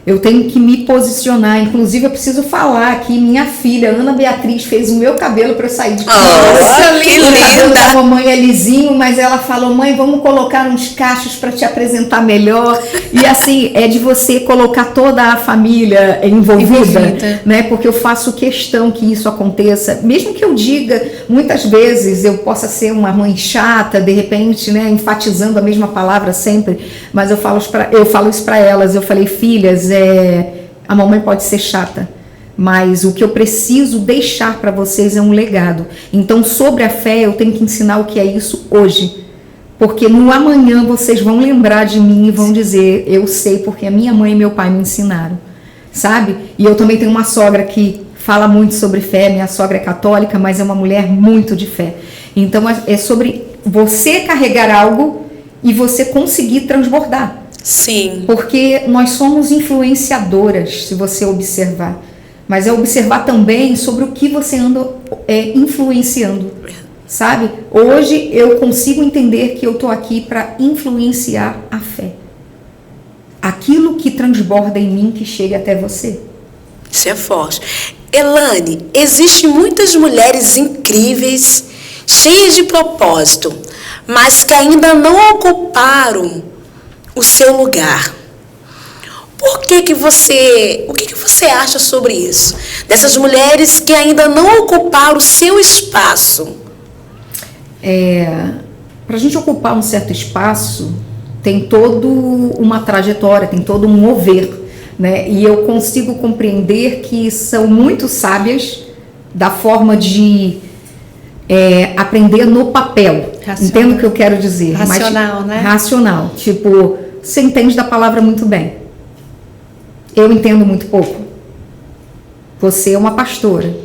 Eu tenho que me posicionar. Inclusive, eu preciso falar que minha filha, Ana Beatriz, fez o meu cabelo para eu sair de casa. Nossa, que linda! O cabelo da mamãe é lisinho, mas ela falou: mãe, vamos colocar uns cachos para te apresentar melhor. E assim, é de você colocar toda a família envolvida, né? Porque eu faço questão que isso aconteça. Mesmo que eu diga, muitas vezes, eu possa ser uma mãe chata, de repente, né? Enfatizando a mesma palavra sempre, mas eu falo isso para elas. Eu falei: filhas, a mamãe pode ser chata, mas o que eu preciso deixar para vocês é um legado. Então, sobre a fé, eu tenho que ensinar o que é isso hoje, porque no amanhã vocês vão lembrar de mim e vão dizer: eu sei porque a minha mãe e meu pai me ensinaram, sabe? E eu também tenho uma sogra que fala muito sobre fé. Minha sogra é católica, mas é uma mulher muito de fé. Então, é sobre você carregar algo e você conseguir transbordar. Sim. Porque nós somos influenciadoras, se você observar. Mas é observar também sobre o que você anda influenciando, sabe? Hoje eu consigo entender que eu estou aqui para influenciar a fé. Aquilo que transborda em mim, que chegue até você. Isso é forte. Elane, existem muitas mulheres incríveis, cheias de propósito, mas que ainda não ocuparam o seu lugar. O que você acha sobre isso? Dessas mulheres que ainda não ocuparam o seu espaço. Para a gente ocupar um certo espaço, tem toda uma trajetória, tem todo um mover, né? E eu consigo compreender que são muito sábias da forma de aprender no papel. Racional. Entendo o que eu quero dizer. Racional, mas, né? Racional. Tipo, você entende da palavra muito bem. Eu entendo muito pouco. Você é uma pastora.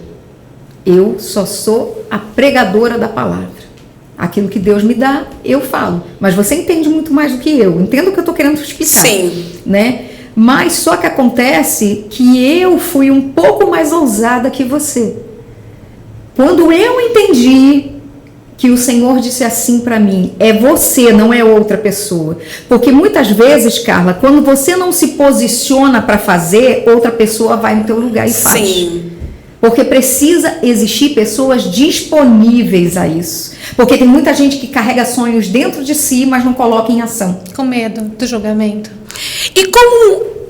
Eu só sou a pregadora da palavra. Aquilo que Deus me dá, eu falo. Mas você entende muito mais do que eu. Entendo o que eu estou querendo explicar. Sim. Né? Mas só que acontece que eu fui um pouco mais ousada que você. Quando eu entendi que o Senhor disse assim para mim: é você, não é outra pessoa. Porque muitas vezes, Carla, quando você não se posiciona para fazer, outra pessoa vai no teu lugar e faz. Sim. Porque precisa existir pessoas disponíveis a isso. Porque tem muita gente que carrega sonhos dentro de si, mas não coloca em ação. Com medo do julgamento. E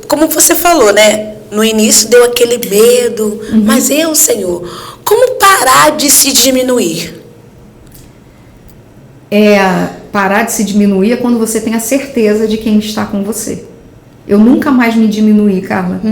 como você falou, né? No início deu aquele medo, mas Senhor, como parar de se diminuir? Parar de se diminuir é quando você tem a certeza de quem está com você. Eu nunca mais me diminuí, Carla.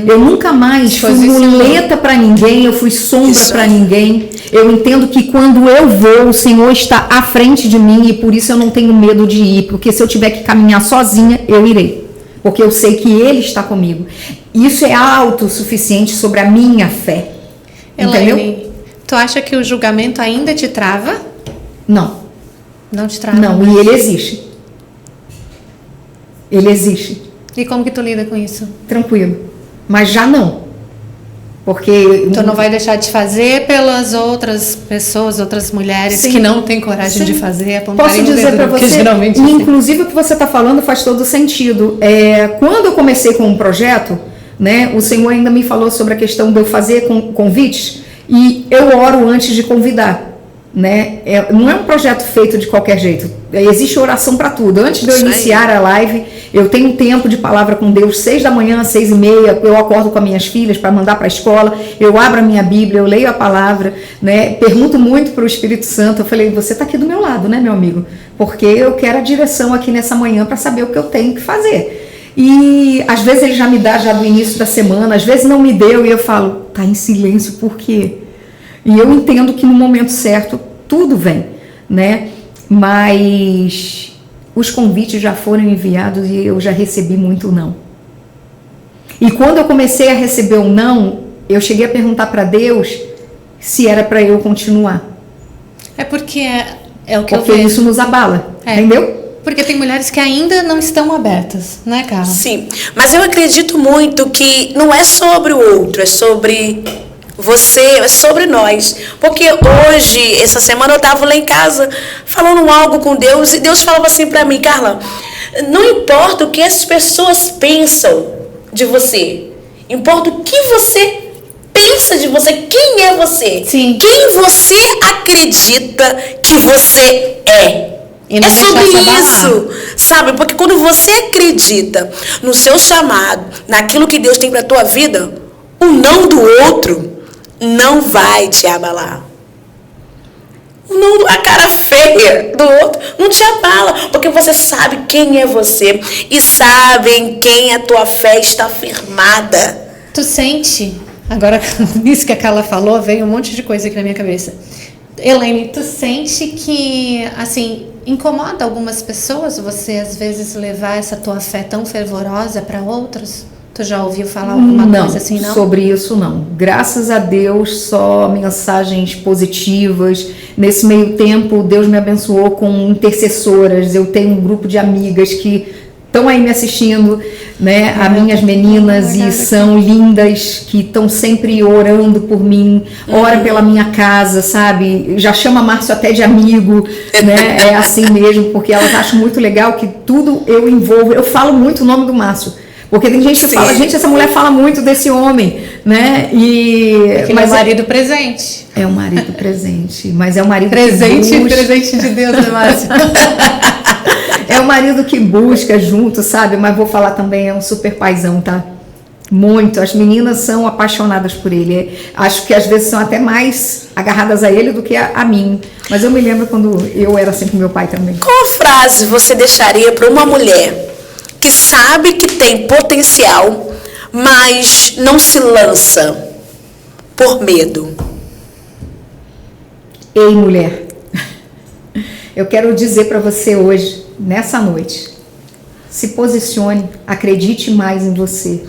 Eu nunca mais fui muleta para ninguém, eu fui sombra para ninguém. Eu entendo que quando eu vou, o Senhor está à frente de mim e por isso eu não tenho medo de ir. Porque se eu tiver que caminhar sozinha, eu irei. Porque eu sei que Ele está comigo. Isso é autossuficiente sobre a minha fé. Elaine, entendeu? Tu acha que o julgamento ainda te trava? Não. Não te trava? Não, e ele existe. Ele existe. E como que tu lida com isso? Tranquilo. Mas já não. Porque... Tu não vai deixar de fazer pelas outras pessoas, outras mulheres que não têm coragem de fazer, posso dizer para você, inclusive o que você está falando faz todo sentido. Quando eu comecei com um projeto, né, o Senhor ainda me falou sobre a questão de eu fazer convites, e eu oro antes de convidar. né? Não é um projeto feito de qualquer jeito. Existe oração para tudo. Antes de eu iniciar a live, eu tenho um tempo de palavra com Deus, 6 da manhã, 6:30, eu acordo com as minhas filhas para mandar para a escola, eu abro a minha Bíblia, eu leio a palavra, né? Pergunto muito para o Espírito Santo. Eu falei, você está aqui do meu lado, né, meu amigo? Porque eu quero a direção aqui nessa manhã para saber o que eu tenho que fazer. E às vezes ele já me dá já do início da semana, às vezes não me deu e eu falo, tá em silêncio, por quê? E eu entendo que no momento certo tudo vem, né? Mas os convites já foram enviados e eu já recebi muito não. E quando eu comecei a receber um não, eu cheguei a perguntar para Deus se era para eu continuar. É porque é o que porque eu vejo. Isso nos abala, entendeu? Porque tem mulheres que ainda não estão abertas, né, Carla? Sim, mas eu acredito muito que não é sobre o outro, é sobre você, é sobre nós. Porque hoje, essa semana, eu estava lá em casa falando algo com Deus e Deus falava assim para mim, Carla, não importa o que as pessoas pensam de você, importa o que você pensa de você, quem é você, Sim. Quem você acredita que você é. E não é sobre isso, sabe? Porque quando você acredita no seu chamado, naquilo que Deus tem para a tua vida, o não do outro não vai te abalar. A cara feia do outro não te abala, porque você sabe quem é você e sabe em quem a tua fé está firmada. Tu sente, agora nisso que a Carla falou, veio um monte de coisa aqui na minha cabeça. Elaine, tu sente que, assim, incomoda algumas pessoas você às vezes levar essa tua fé tão fervorosa para outros? Tu já ouviu falar alguma coisa assim, não? Sobre isso não. Graças a Deus, só mensagens positivas. Nesse meio tempo, Deus me abençoou com intercessoras. Eu tenho um grupo de amigas que estão aí me assistindo, né? As minhas meninas e são lindas, que estão sempre orando por mim, ora pela minha casa, sabe? Já chama Márcio até de amigo, né? É assim mesmo, porque elas acham muito legal que tudo eu envolvo. Eu falo muito o nome do Márcio. Porque tem gente que fala, gente, essa mulher fala muito desse homem, né? Mas é o marido presente. É o marido presente, mas é o marido presente que busca. Presente de Deus, né, Márcia? É o marido que busca junto, sabe? Mas vou falar também, é um super paizão, tá? Muito. As meninas são apaixonadas por ele. Acho que às vezes são até mais agarradas a ele do que a mim. Mas eu me lembro quando eu era sempre meu pai também. Qual frase você deixaria para uma mulher que sabe que tem potencial, mas não se lança por medo? Ei, mulher, eu quero dizer para você hoje, nessa noite, se posicione, acredite mais em você.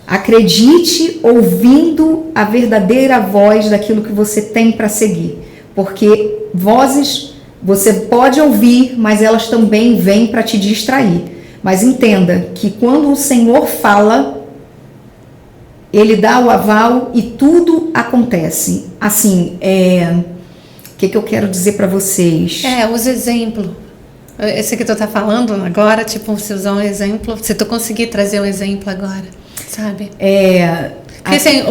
Acredite ouvindo a verdadeira voz daquilo que você tem para seguir. Porque vozes você pode ouvir, mas elas também vêm para te distrair. Mas entenda que quando o Senhor fala, Ele dá o aval e tudo acontece. Assim, o que eu quero dizer para vocês? Usa exemplo. Esse que tu tá falando agora, tipo, você usar um exemplo, se tu conseguir trazer um exemplo agora, sabe? Porque assim,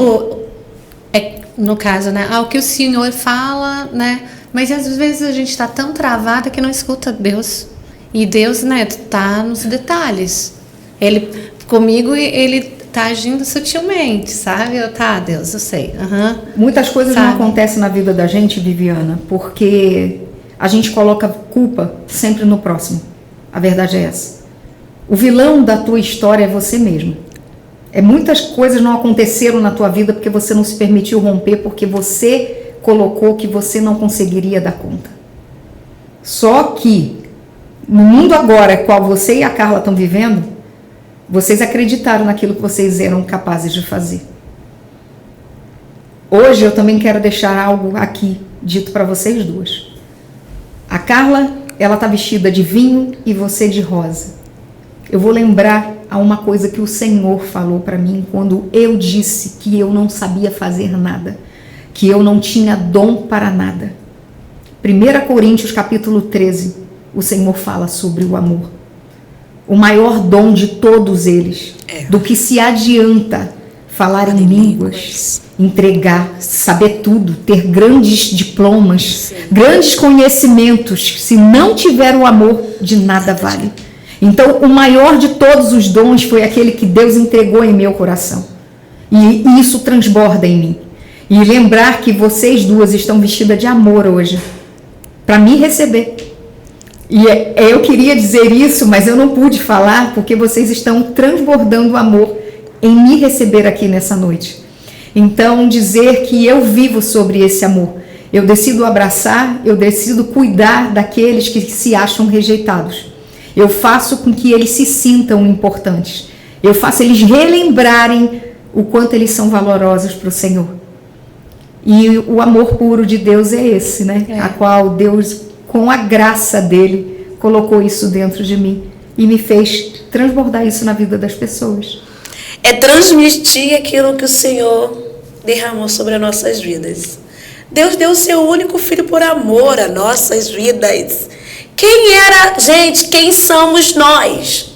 no caso, né? O que o Senhor fala, né? Mas às vezes a gente tá tão travada que não escuta Deus. E Deus, né, tá nos detalhes. Comigo, ele tá agindo sutilmente, sabe? Deus, eu sei. Muitas coisas não acontecem na vida da gente, Viviana, porque a gente coloca culpa sempre no próximo. A verdade é essa. O vilão da tua história é você mesmo. Muitas coisas não aconteceram na tua vida porque você não se permitiu romper, porque você colocou que você não conseguiria dar conta. Só que no mundo agora, qual você e a Carla estão vivendo, vocês acreditaram naquilo que vocês eram capazes de fazer. Hoje eu também quero deixar algo aqui dito para vocês duas. A Carla, ela está vestida de vinho e você de rosa. Eu vou lembrar a uma coisa que o Senhor falou para mim quando eu disse que eu não sabia fazer nada, que eu não tinha dom para nada. 1 Coríntios capítulo 13, o Senhor fala sobre o amor. O maior dom de todos eles, do que se adianta falar em línguas, entregar, saber tudo, ter grandes diplomas, grandes conhecimentos. Se não tiver o amor, de nada vale. Então, o maior de todos os dons foi aquele que Deus entregou em meu coração. E isso transborda em mim. E lembrar que vocês duas estão vestidas de amor hoje, para me receber. E eu queria dizer isso, mas eu não pude falar, porque vocês estão transbordando amor em me receber aqui nessa noite. Então, dizer que eu vivo sobre esse amor. Eu decido abraçar, eu decido cuidar daqueles que se acham rejeitados. Eu faço com que eles se sintam importantes. Eu faço eles relembrarem o quanto eles são valorosos para o Senhor. E o amor puro de Deus é esse, né? A qual Deus, com a graça dele, colocou isso dentro de mim e me fez transbordar isso na vida das pessoas. É transmitir aquilo que o Senhor derramou sobre as nossas vidas. Deus deu o seu único filho por amor às nossas vidas. Quem somos nós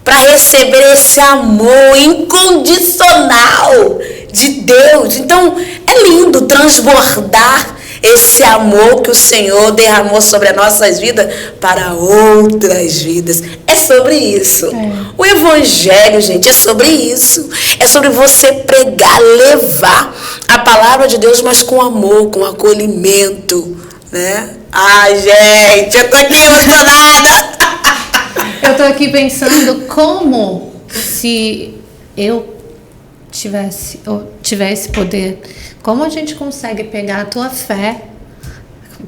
para receber esse amor incondicional de Deus? Então, é lindo transbordar esse amor que o Senhor derramou sobre as nossas vidas para outras vidas. É sobre isso. O Evangelho, gente, é sobre isso. É sobre você pregar, levar a palavra de Deus, mas com amor, com acolhimento, né? Ai, gente, eu tô aqui emocionada. Eu tô aqui pensando como se eu tivesse poder, como a gente consegue pegar a tua fé,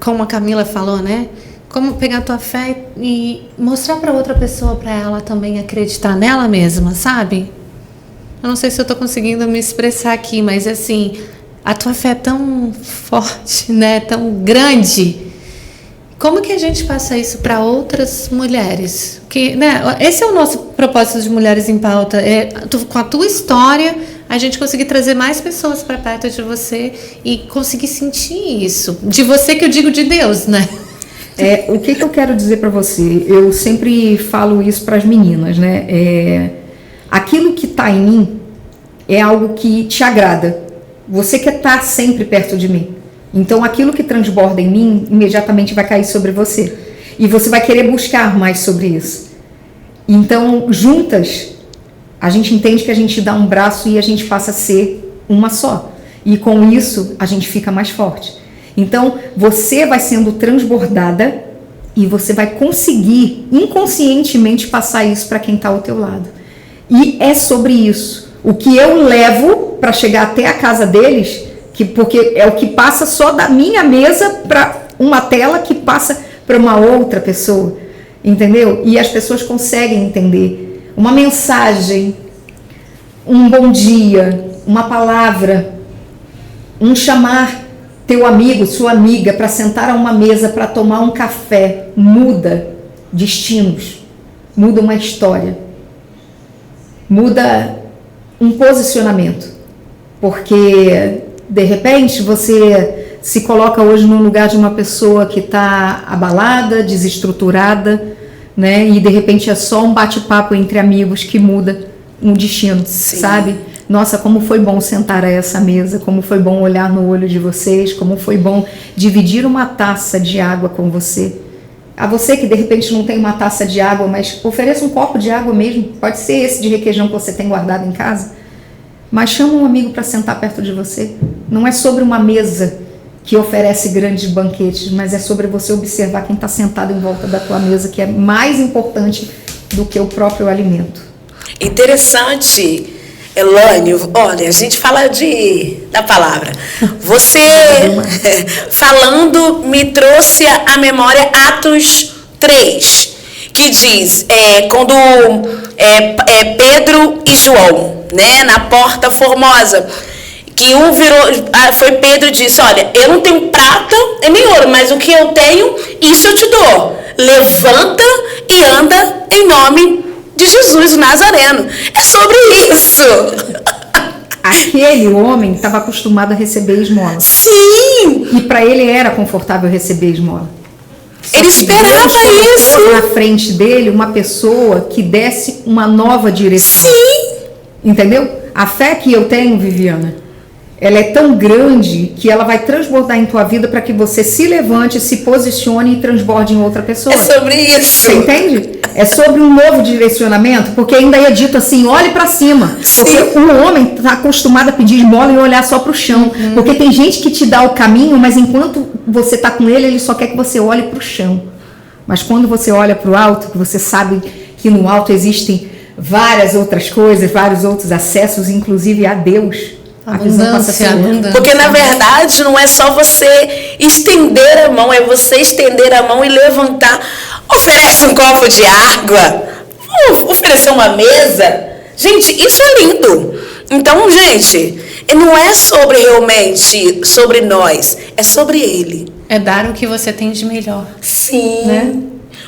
como a Camila falou, né? Como pegar a tua fé e mostrar para outra pessoa, para ela também acreditar nela mesma, sabe? Eu não sei se eu tô conseguindo me expressar aqui, mas assim, a tua fé é tão forte, né? Tão grande. Como que a gente passa isso para outras mulheres? Que, né, esse é o nosso propósito de Mulheres em Pauta. Com a tua história, a gente conseguir trazer mais pessoas para perto de você e conseguir sentir isso. De você, que eu digo de Deus, né? O que eu quero dizer para você? Eu sempre falo isso para as meninas, né? Aquilo que está em mim é algo que te agrada. Você quer estar sempre perto de mim. Então, aquilo que transborda em mim, imediatamente vai cair sobre você. E você vai querer buscar mais sobre isso. Então, juntas, a gente entende que a gente dá um braço e a gente passa a ser uma só. E com isso, a gente fica mais forte. Então, você vai sendo transbordada e você vai conseguir, inconscientemente, passar isso para quem está ao teu lado. E é sobre isso. O que eu levo para chegar até a casa deles... porque é o que passa só da minha mesa para uma tela que passa para uma outra pessoa, entendeu? E as pessoas conseguem entender. Uma mensagem, um bom dia, uma palavra, um chamar teu amigo, sua amiga para sentar a uma mesa para tomar um café, muda destinos, muda uma história, muda um posicionamento, porque... De repente, você se coloca hoje no lugar de uma pessoa que está abalada, desestruturada, né? E de repente é só um bate-papo entre amigos que muda um destino, sabe? Nossa, como foi bom sentar a essa mesa, como foi bom olhar no olho de vocês, como foi bom dividir uma taça de água com você. A você que de repente não tem uma taça de água, mas ofereça um copo de água mesmo, pode ser esse de requeijão que você tem guardado em casa. Mas chama um amigo para sentar perto de você. Não é sobre uma mesa que oferece grandes banquetes, mas é sobre você observar quem está sentado em volta da tua mesa, que é mais importante do que o próprio alimento. Interessante, Elane. Olha, a gente fala da palavra. Você falando me trouxe à memória Atos 3, que diz, quando Pedro e João, né, na Porta Formosa, que um foi Pedro e disse, olha, eu não tenho prata nem ouro, mas o que eu tenho, isso eu te dou. Levanta e anda em nome de Jesus, o Nazareno. É sobre isso. Aquele homem estava acostumado a receber esmola. Sim! E para ele era confortável receber esmola. Ele esperava isso. Na frente dele, uma pessoa que desse uma nova direção. Sim! Entendeu? A fé que eu tenho, Viviana, ela é tão grande que ela vai transbordar em tua vida para que você se levante, se posicione e transborde em outra pessoa. É sobre isso. Você entende? É sobre um novo direcionamento, porque ainda é dito assim, olhe para cima. Porque o homem está acostumado a pedir esmola e olhar só para o chão. Porque tem gente que te dá o caminho, mas enquanto você está com ele, ele só quer que você olhe para o chão. Mas quando você olha para o alto, que você sabe que no alto existem várias outras coisas, vários outros acessos, inclusive a Deus. Abundância. Porque na verdade não é só você estender a mão, é você estender a mão e levantar. Oferece um copo de água, oferecer uma mesa. Gente, isso é lindo. Então, gente, não é sobre realmente sobre nós, é sobre ele. É dar o que você tem de melhor. Sim. Né?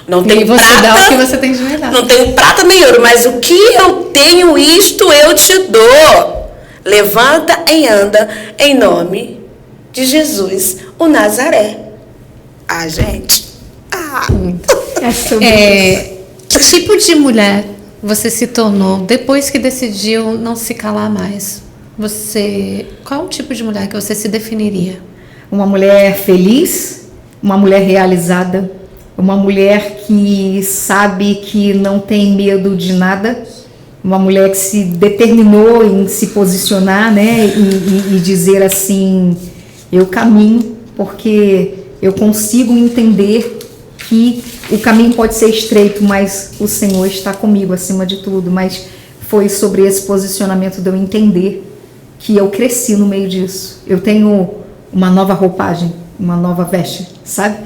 Não tem você prata, dá o que você tem de melhor. Não tenho prata nem ouro, mas o que eu tenho, isto eu te dou. Levanta e anda em nome de Jesus, o Nazaré. Ah, gente. Ah. É sobre isso. Que tipo de mulher você se tornou depois que decidiu não se calar mais? Qual o tipo de mulher que você se definiria? Uma mulher feliz, uma mulher realizada, uma mulher que sabe que não tem medo de nada, uma mulher que se determinou em se posicionar, né, e dizer assim, eu caminho porque eu consigo entender que o caminho pode ser estreito, mas o Senhor está comigo acima de tudo. Mas foi sobre esse posicionamento de eu entender que eu cresci no meio disso. Eu tenho uma nova roupagem, uma nova veste, sabe?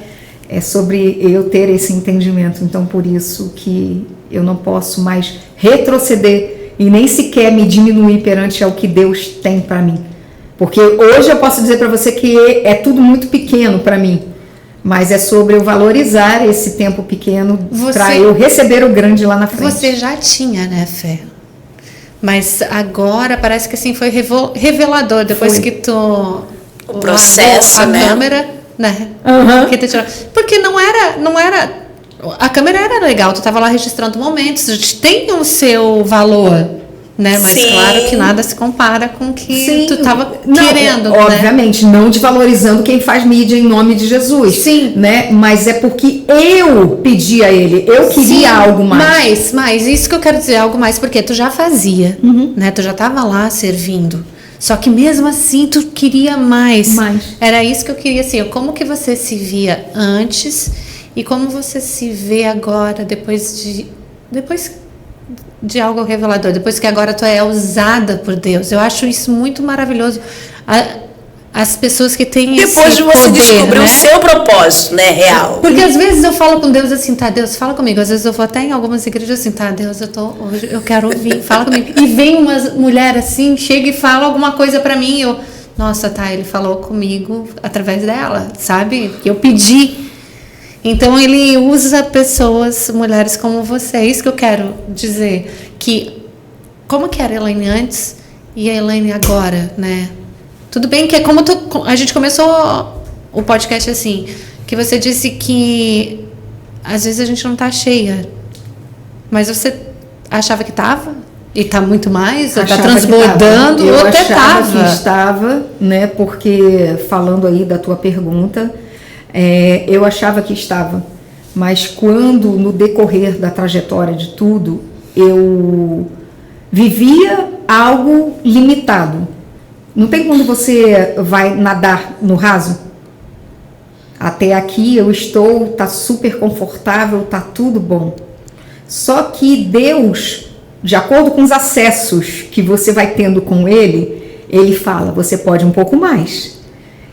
É sobre eu ter esse entendimento. Então, por isso que eu não posso mais retroceder e nem sequer me diminuir perante ao que Deus tem para mim. Porque hoje eu posso dizer para você que é tudo muito pequeno para mim. Mas é sobre eu valorizar esse tempo pequeno para eu receber o grande lá na frente. Você já tinha, né, fé? Mas agora parece que assim foi revelador depois que tu o processo, a né? Câmera, né? Uhum. Que tu tirou. Porque não era a câmera era legal, tu estava lá registrando momentos, tem o seu valor, né? Mas Sim. claro que nada se compara com o que tu estava querendo, obviamente, né? não desvalorizando quem faz mídia em nome de Jesus. Sim. Né? Mas é porque eu pedi a ele, eu queria algo mais. Mas isso que eu quero dizer, algo mais, porque tu já fazia, né? Tu já estava lá servindo. Só que mesmo assim tu queria mais. Era isso que eu queria, assim, como que você se via antes e como você se vê agora, depois de algo revelador, depois que agora tu é usada por Deus. Eu acho isso muito maravilhoso. As pessoas que têm depois esse de você poder, descobrir né? o seu propósito, né, real. Porque às vezes eu falo com Deus assim, tá, Deus, fala comigo. Às vezes eu vou até em algumas igrejas assim, tá, Deus, hoje eu quero ouvir, fala comigo. E vem uma mulher assim, chega e fala alguma coisa pra mim, nossa, tá, ele falou comigo através dela, sabe? Eu pedi. Então ele usa pessoas, mulheres como você. É isso que eu quero dizer, que como que era a Elaine antes e a Elaine agora, né? Tudo bem que é como a gente começou o podcast assim, que você disse que às vezes a gente não tá cheia, mas você achava que tava? E tá muito mais? Ou tá transbordando? Eu ou até achava tava? que estava, né? Porque falando aí da tua pergunta, eu achava que estava, mas quando no decorrer da trajetória de tudo, eu vivia algo limitado. Não tem quando você vai nadar no raso? Até aqui eu estou, tá super confortável, tá tudo bom. Só que Deus, de acordo com os acessos que você vai tendo com Ele, Ele fala, você pode um pouco mais.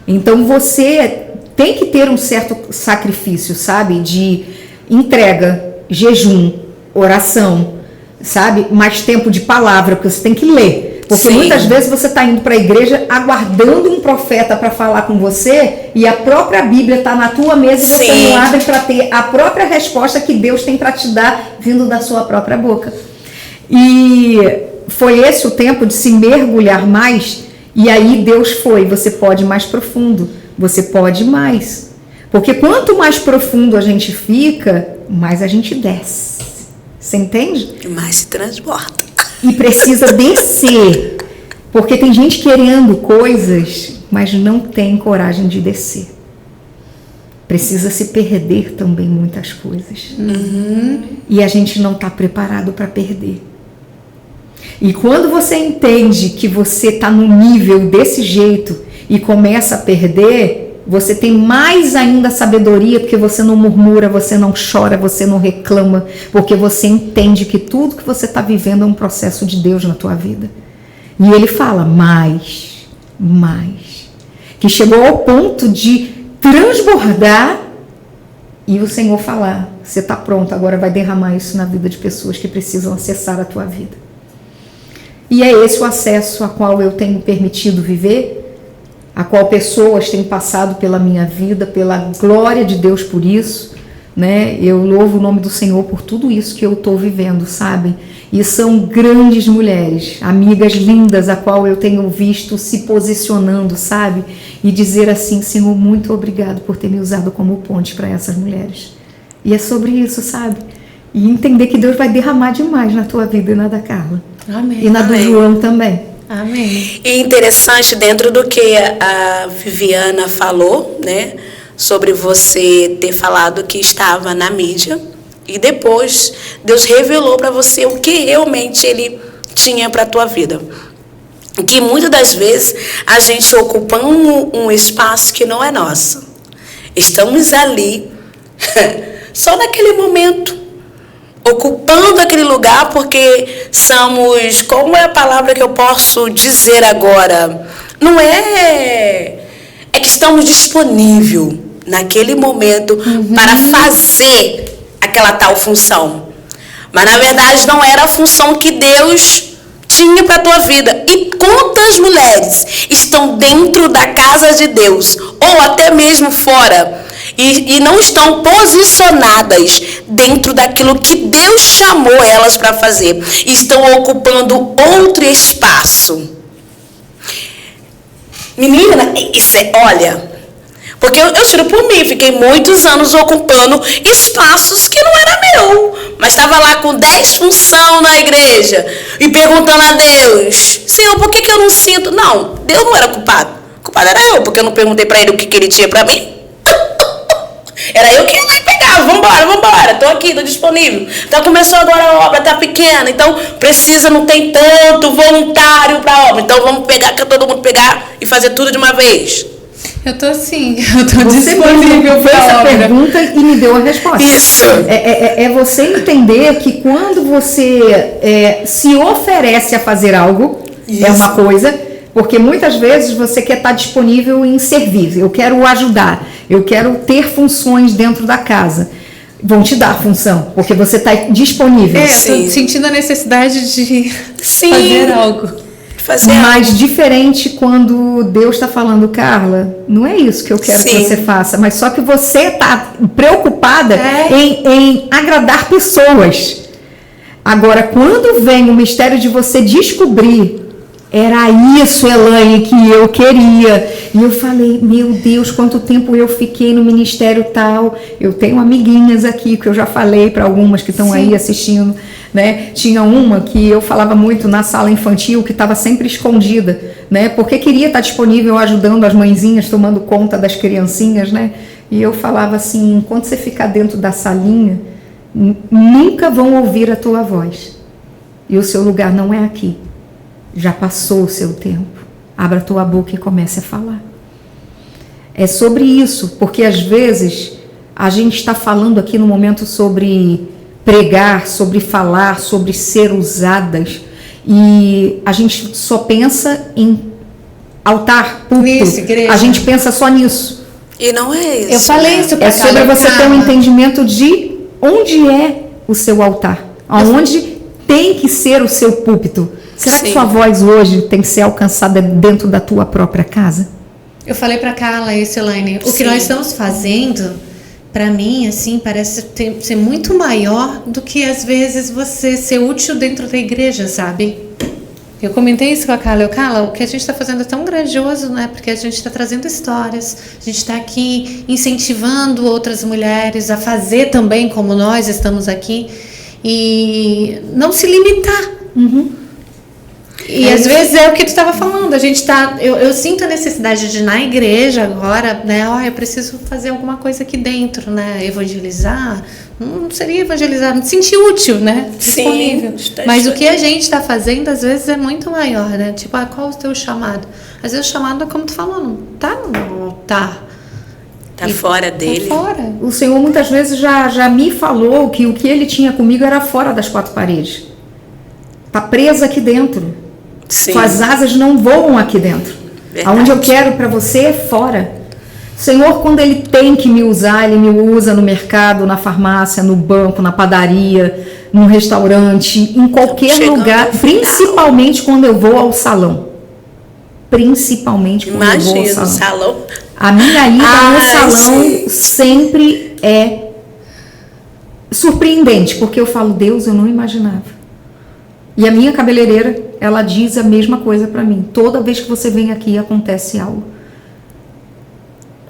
Então você tem que ter um certo sacrifício, sabe? De entrega, jejum, oração, sabe? Mais tempo de palavra, porque você tem que ler. Porque muitas vezes você está indo para a igreja aguardando um profeta para falar com você e a própria Bíblia está na tua mesa e você não abre para ter a própria resposta que Deus tem para te dar vindo da sua própria boca. E foi esse o tempo de se mergulhar mais e aí Deus você pode ir mais profundo, você pode mais. Porque quanto mais profundo a gente fica, mais a gente desce. Você entende? E mais se transborda. E precisa descer Porque tem gente querendo coisas, mas não tem coragem de descer. Precisa se perder também muitas coisas. E a gente não está preparado para perder. E quando você entende que você está no nível desse jeito e começa a perder, você tem mais ainda sabedoria, porque você não murmura, você não chora, você não reclama, porque você entende que tudo que você está vivendo é um processo de Deus na tua vida. E ele fala, mais. Que chegou ao ponto de transbordar e o Senhor falar, você está pronto, agora vai derramar isso na vida de pessoas que precisam acessar a tua vida. E é esse o acesso a qual eu tenho permitido viver, a qual pessoas têm passado pela minha vida, pela glória de Deus por isso, né? Eu louvo o nome do Senhor por tudo isso que eu estou vivendo, sabe? E são grandes mulheres, amigas lindas, a qual eu tenho visto se posicionando, sabe? E dizer assim, Senhor, muito obrigado por ter me usado como ponte para essas mulheres. E é sobre isso, sabe? E entender que Deus vai derramar demais na tua vida e na da Carla. Amém. E na do João também. Amém. E interessante, dentro do que a Viviana falou, né? Sobre você ter falado que estava na mídia. E depois, Deus revelou para você o que realmente Ele tinha para a tua vida. Que muitas das vezes a gente ocupa um espaço que não é nosso. Estamos ali, só naquele momento, ocupando aquele lugar porque somos, como é a palavra que eu posso dizer agora? Não é que estamos disponíveis naquele momento para fazer aquela tal função. Mas na verdade não era a função que Deus tinha para a tua vida. E quantas mulheres estão dentro da casa de Deus, ou até mesmo fora, e não estão posicionadas dentro daquilo que Deus chamou elas para fazer, estão ocupando outro espaço. Menina, isso é, olha, porque eu tiro por mim, fiquei muitos anos ocupando espaços que não era meu, mas estava lá com 10 funções na igreja e perguntando a Deus, Senhor, por que eu não sinto? Não, Deus não era culpado, o culpado era eu, porque eu não perguntei para ele o que ele tinha para mim. Era eu que ia lá e pegava, vambora, tô aqui, tô disponível. Então começou agora a obra, tá pequena, então precisa, não tem tanto voluntário pra obra. Então vamos pegar, que todo mundo pegar e fazer tudo de uma vez. Eu tô assim, eu tô disponível para essa obra. Pergunta e me deu a resposta. Isso. É você entender que quando você se oferece a fazer algo, Isso. é uma coisa... Porque muitas vezes você quer estar disponível em servir. Eu quero ajudar. Eu quero ter funções dentro da casa. Vão te dar a função, porque você está disponível. Eu tô sentindo a necessidade de fazer algo. Mas diferente quando Deus está falando, Carla, não é isso que eu quero que você faça. Mas só que você está preocupada em agradar pessoas. Agora, quando vem o mistério de você descobrir... Era isso, Elaine, que eu queria. E eu falei, meu Deus, quanto tempo eu fiquei no ministério tal. Eu tenho amiguinhas aqui, que eu já falei para algumas que estão aí assistindo, né? Tinha uma que eu falava muito na sala infantil, que estava sempre escondida, né? Porque queria estar disponível ajudando as mãezinhas, tomando conta das criancinhas, né? E eu falava assim, enquanto você ficar dentro da salinha, nunca vão ouvir a tua voz. E o seu lugar não é aqui. Já passou o seu tempo. Abra a tua boca e comece a falar. É sobre isso, porque às vezes a gente está falando aqui no momento sobre pregar, sobre falar, sobre ser usadas, e a gente só pensa em altar, púlpito. A gente pensa só nisso. E não é isso. Eu falei isso pra sobre você ter um entendimento de onde é o seu altar, aonde tem que ser o seu púlpito. Será que sua voz hoje tem que ser alcançada dentro da tua própria casa? Eu falei para Carla isso, Elaine. O que nós estamos fazendo, para mim, assim, parece ser muito maior do que às vezes você ser útil dentro da igreja, sabe? Eu comentei isso com a Carla. Carla, o que a gente está fazendo é tão grandioso, né? Porque a gente está trazendo histórias, a gente está aqui incentivando outras mulheres a fazer também como nós estamos aqui e não se limitar. E às vezes é o que tu estava falando, a gente tá. Eu sinto a necessidade de ir na igreja agora, né? Eu preciso fazer alguma coisa aqui dentro, né? Evangelizar. Não seria evangelizar, me sentir útil, né? Disponível. Mas o que a gente está fazendo, às vezes, é muito maior, né? Tipo, qual o teu chamado? Às vezes o chamado é como tu falou, não tá no altar. Tá fora dele. Tá fora. O Senhor muitas vezes já me falou que o que Ele tinha comigo era fora das quatro paredes. Tá presa aqui dentro. Sim. Suas asas não voam aqui dentro. Verdade. Aonde eu quero para você é fora. O Senhor, quando Ele tem que me usar, Ele me usa no mercado, na farmácia, no banco, na padaria, no restaurante, em qualquer lugar, principalmente quando eu vou ao salão. Principalmente quando eu vou ao Imagina, salão. A minha ida no salão sempre é surpreendente, porque eu falo, Deus, eu não imaginava. E a minha cabeleireira, ela diz a mesma coisa para mim. Toda vez que você vem aqui, acontece algo.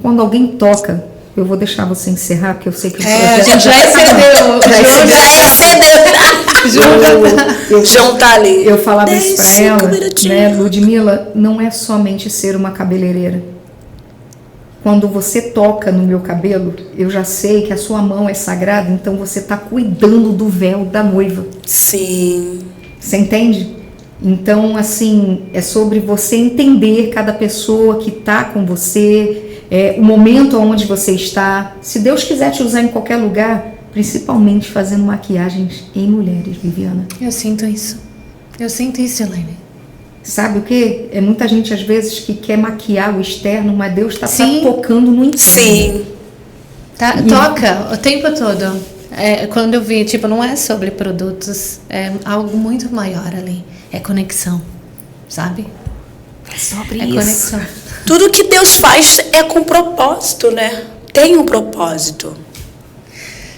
Quando alguém toca, eu vou deixar você encerrar, porque eu sei que o projeto... A gente já excedeu. João tá ali. Eu falava isso para ela, né, Ludmila, não é somente ser uma cabeleireira. Quando você toca no meu cabelo, eu já sei que a sua mão é sagrada, então você está cuidando do véu da noiva. Sim. Você entende? Então, assim, é sobre você entender cada pessoa que está com você, o momento onde você está. Se Deus quiser te usar em qualquer lugar, principalmente fazendo maquiagens em mulheres, Viviana. Eu sinto isso. Eu sinto isso, Elaine. Sabe o quê? É muita gente, às vezes, que quer maquiar o externo, mas Deus está tocando no interno. Sim. Toca o tempo todo. Quando eu vi, tipo, não é sobre produtos, é algo muito maior ali. É conexão, sabe? É sobre isso. Conexão. Tudo que Deus faz é com propósito, né? Tem um propósito.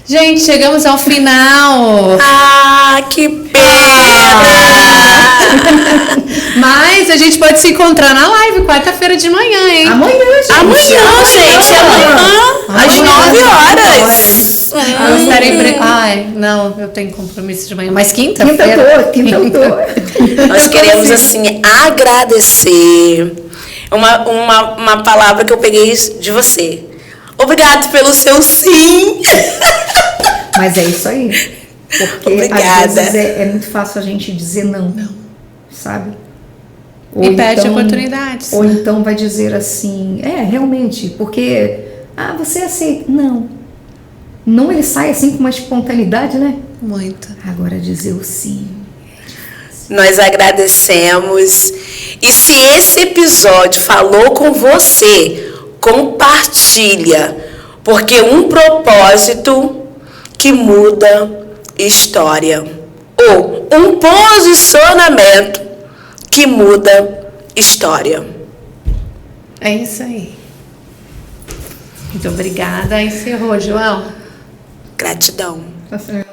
Gente, chegamos ao final. Que pena! Mas a gente pode se encontrar na live quarta-feira de manhã, hein? Amanhã, gente. Amanhã, às 9 horas. Eu estarei não, eu tenho compromisso de manhã. Mas quinta-feira. Quinta eu tô. Nós queremos, assim, agradecer uma palavra que eu peguei de você. Obrigado pelo seu sim. Mas é isso aí. Porque obrigada. Às vezes é muito fácil a gente dizer não. Sabe? E perde oportunidades. Ou então vai dizer assim, realmente, porque, você aceita. Não, ele sai assim com uma espontaneidade, né? Muito. Agora dizer o sim. Nós agradecemos. E se esse episódio falou com você, compartilha. Porque um propósito que muda história. Ou um posicionamento que muda história. É isso aí. Muito obrigada. Encerrou, João. Gratidão. Tá certo.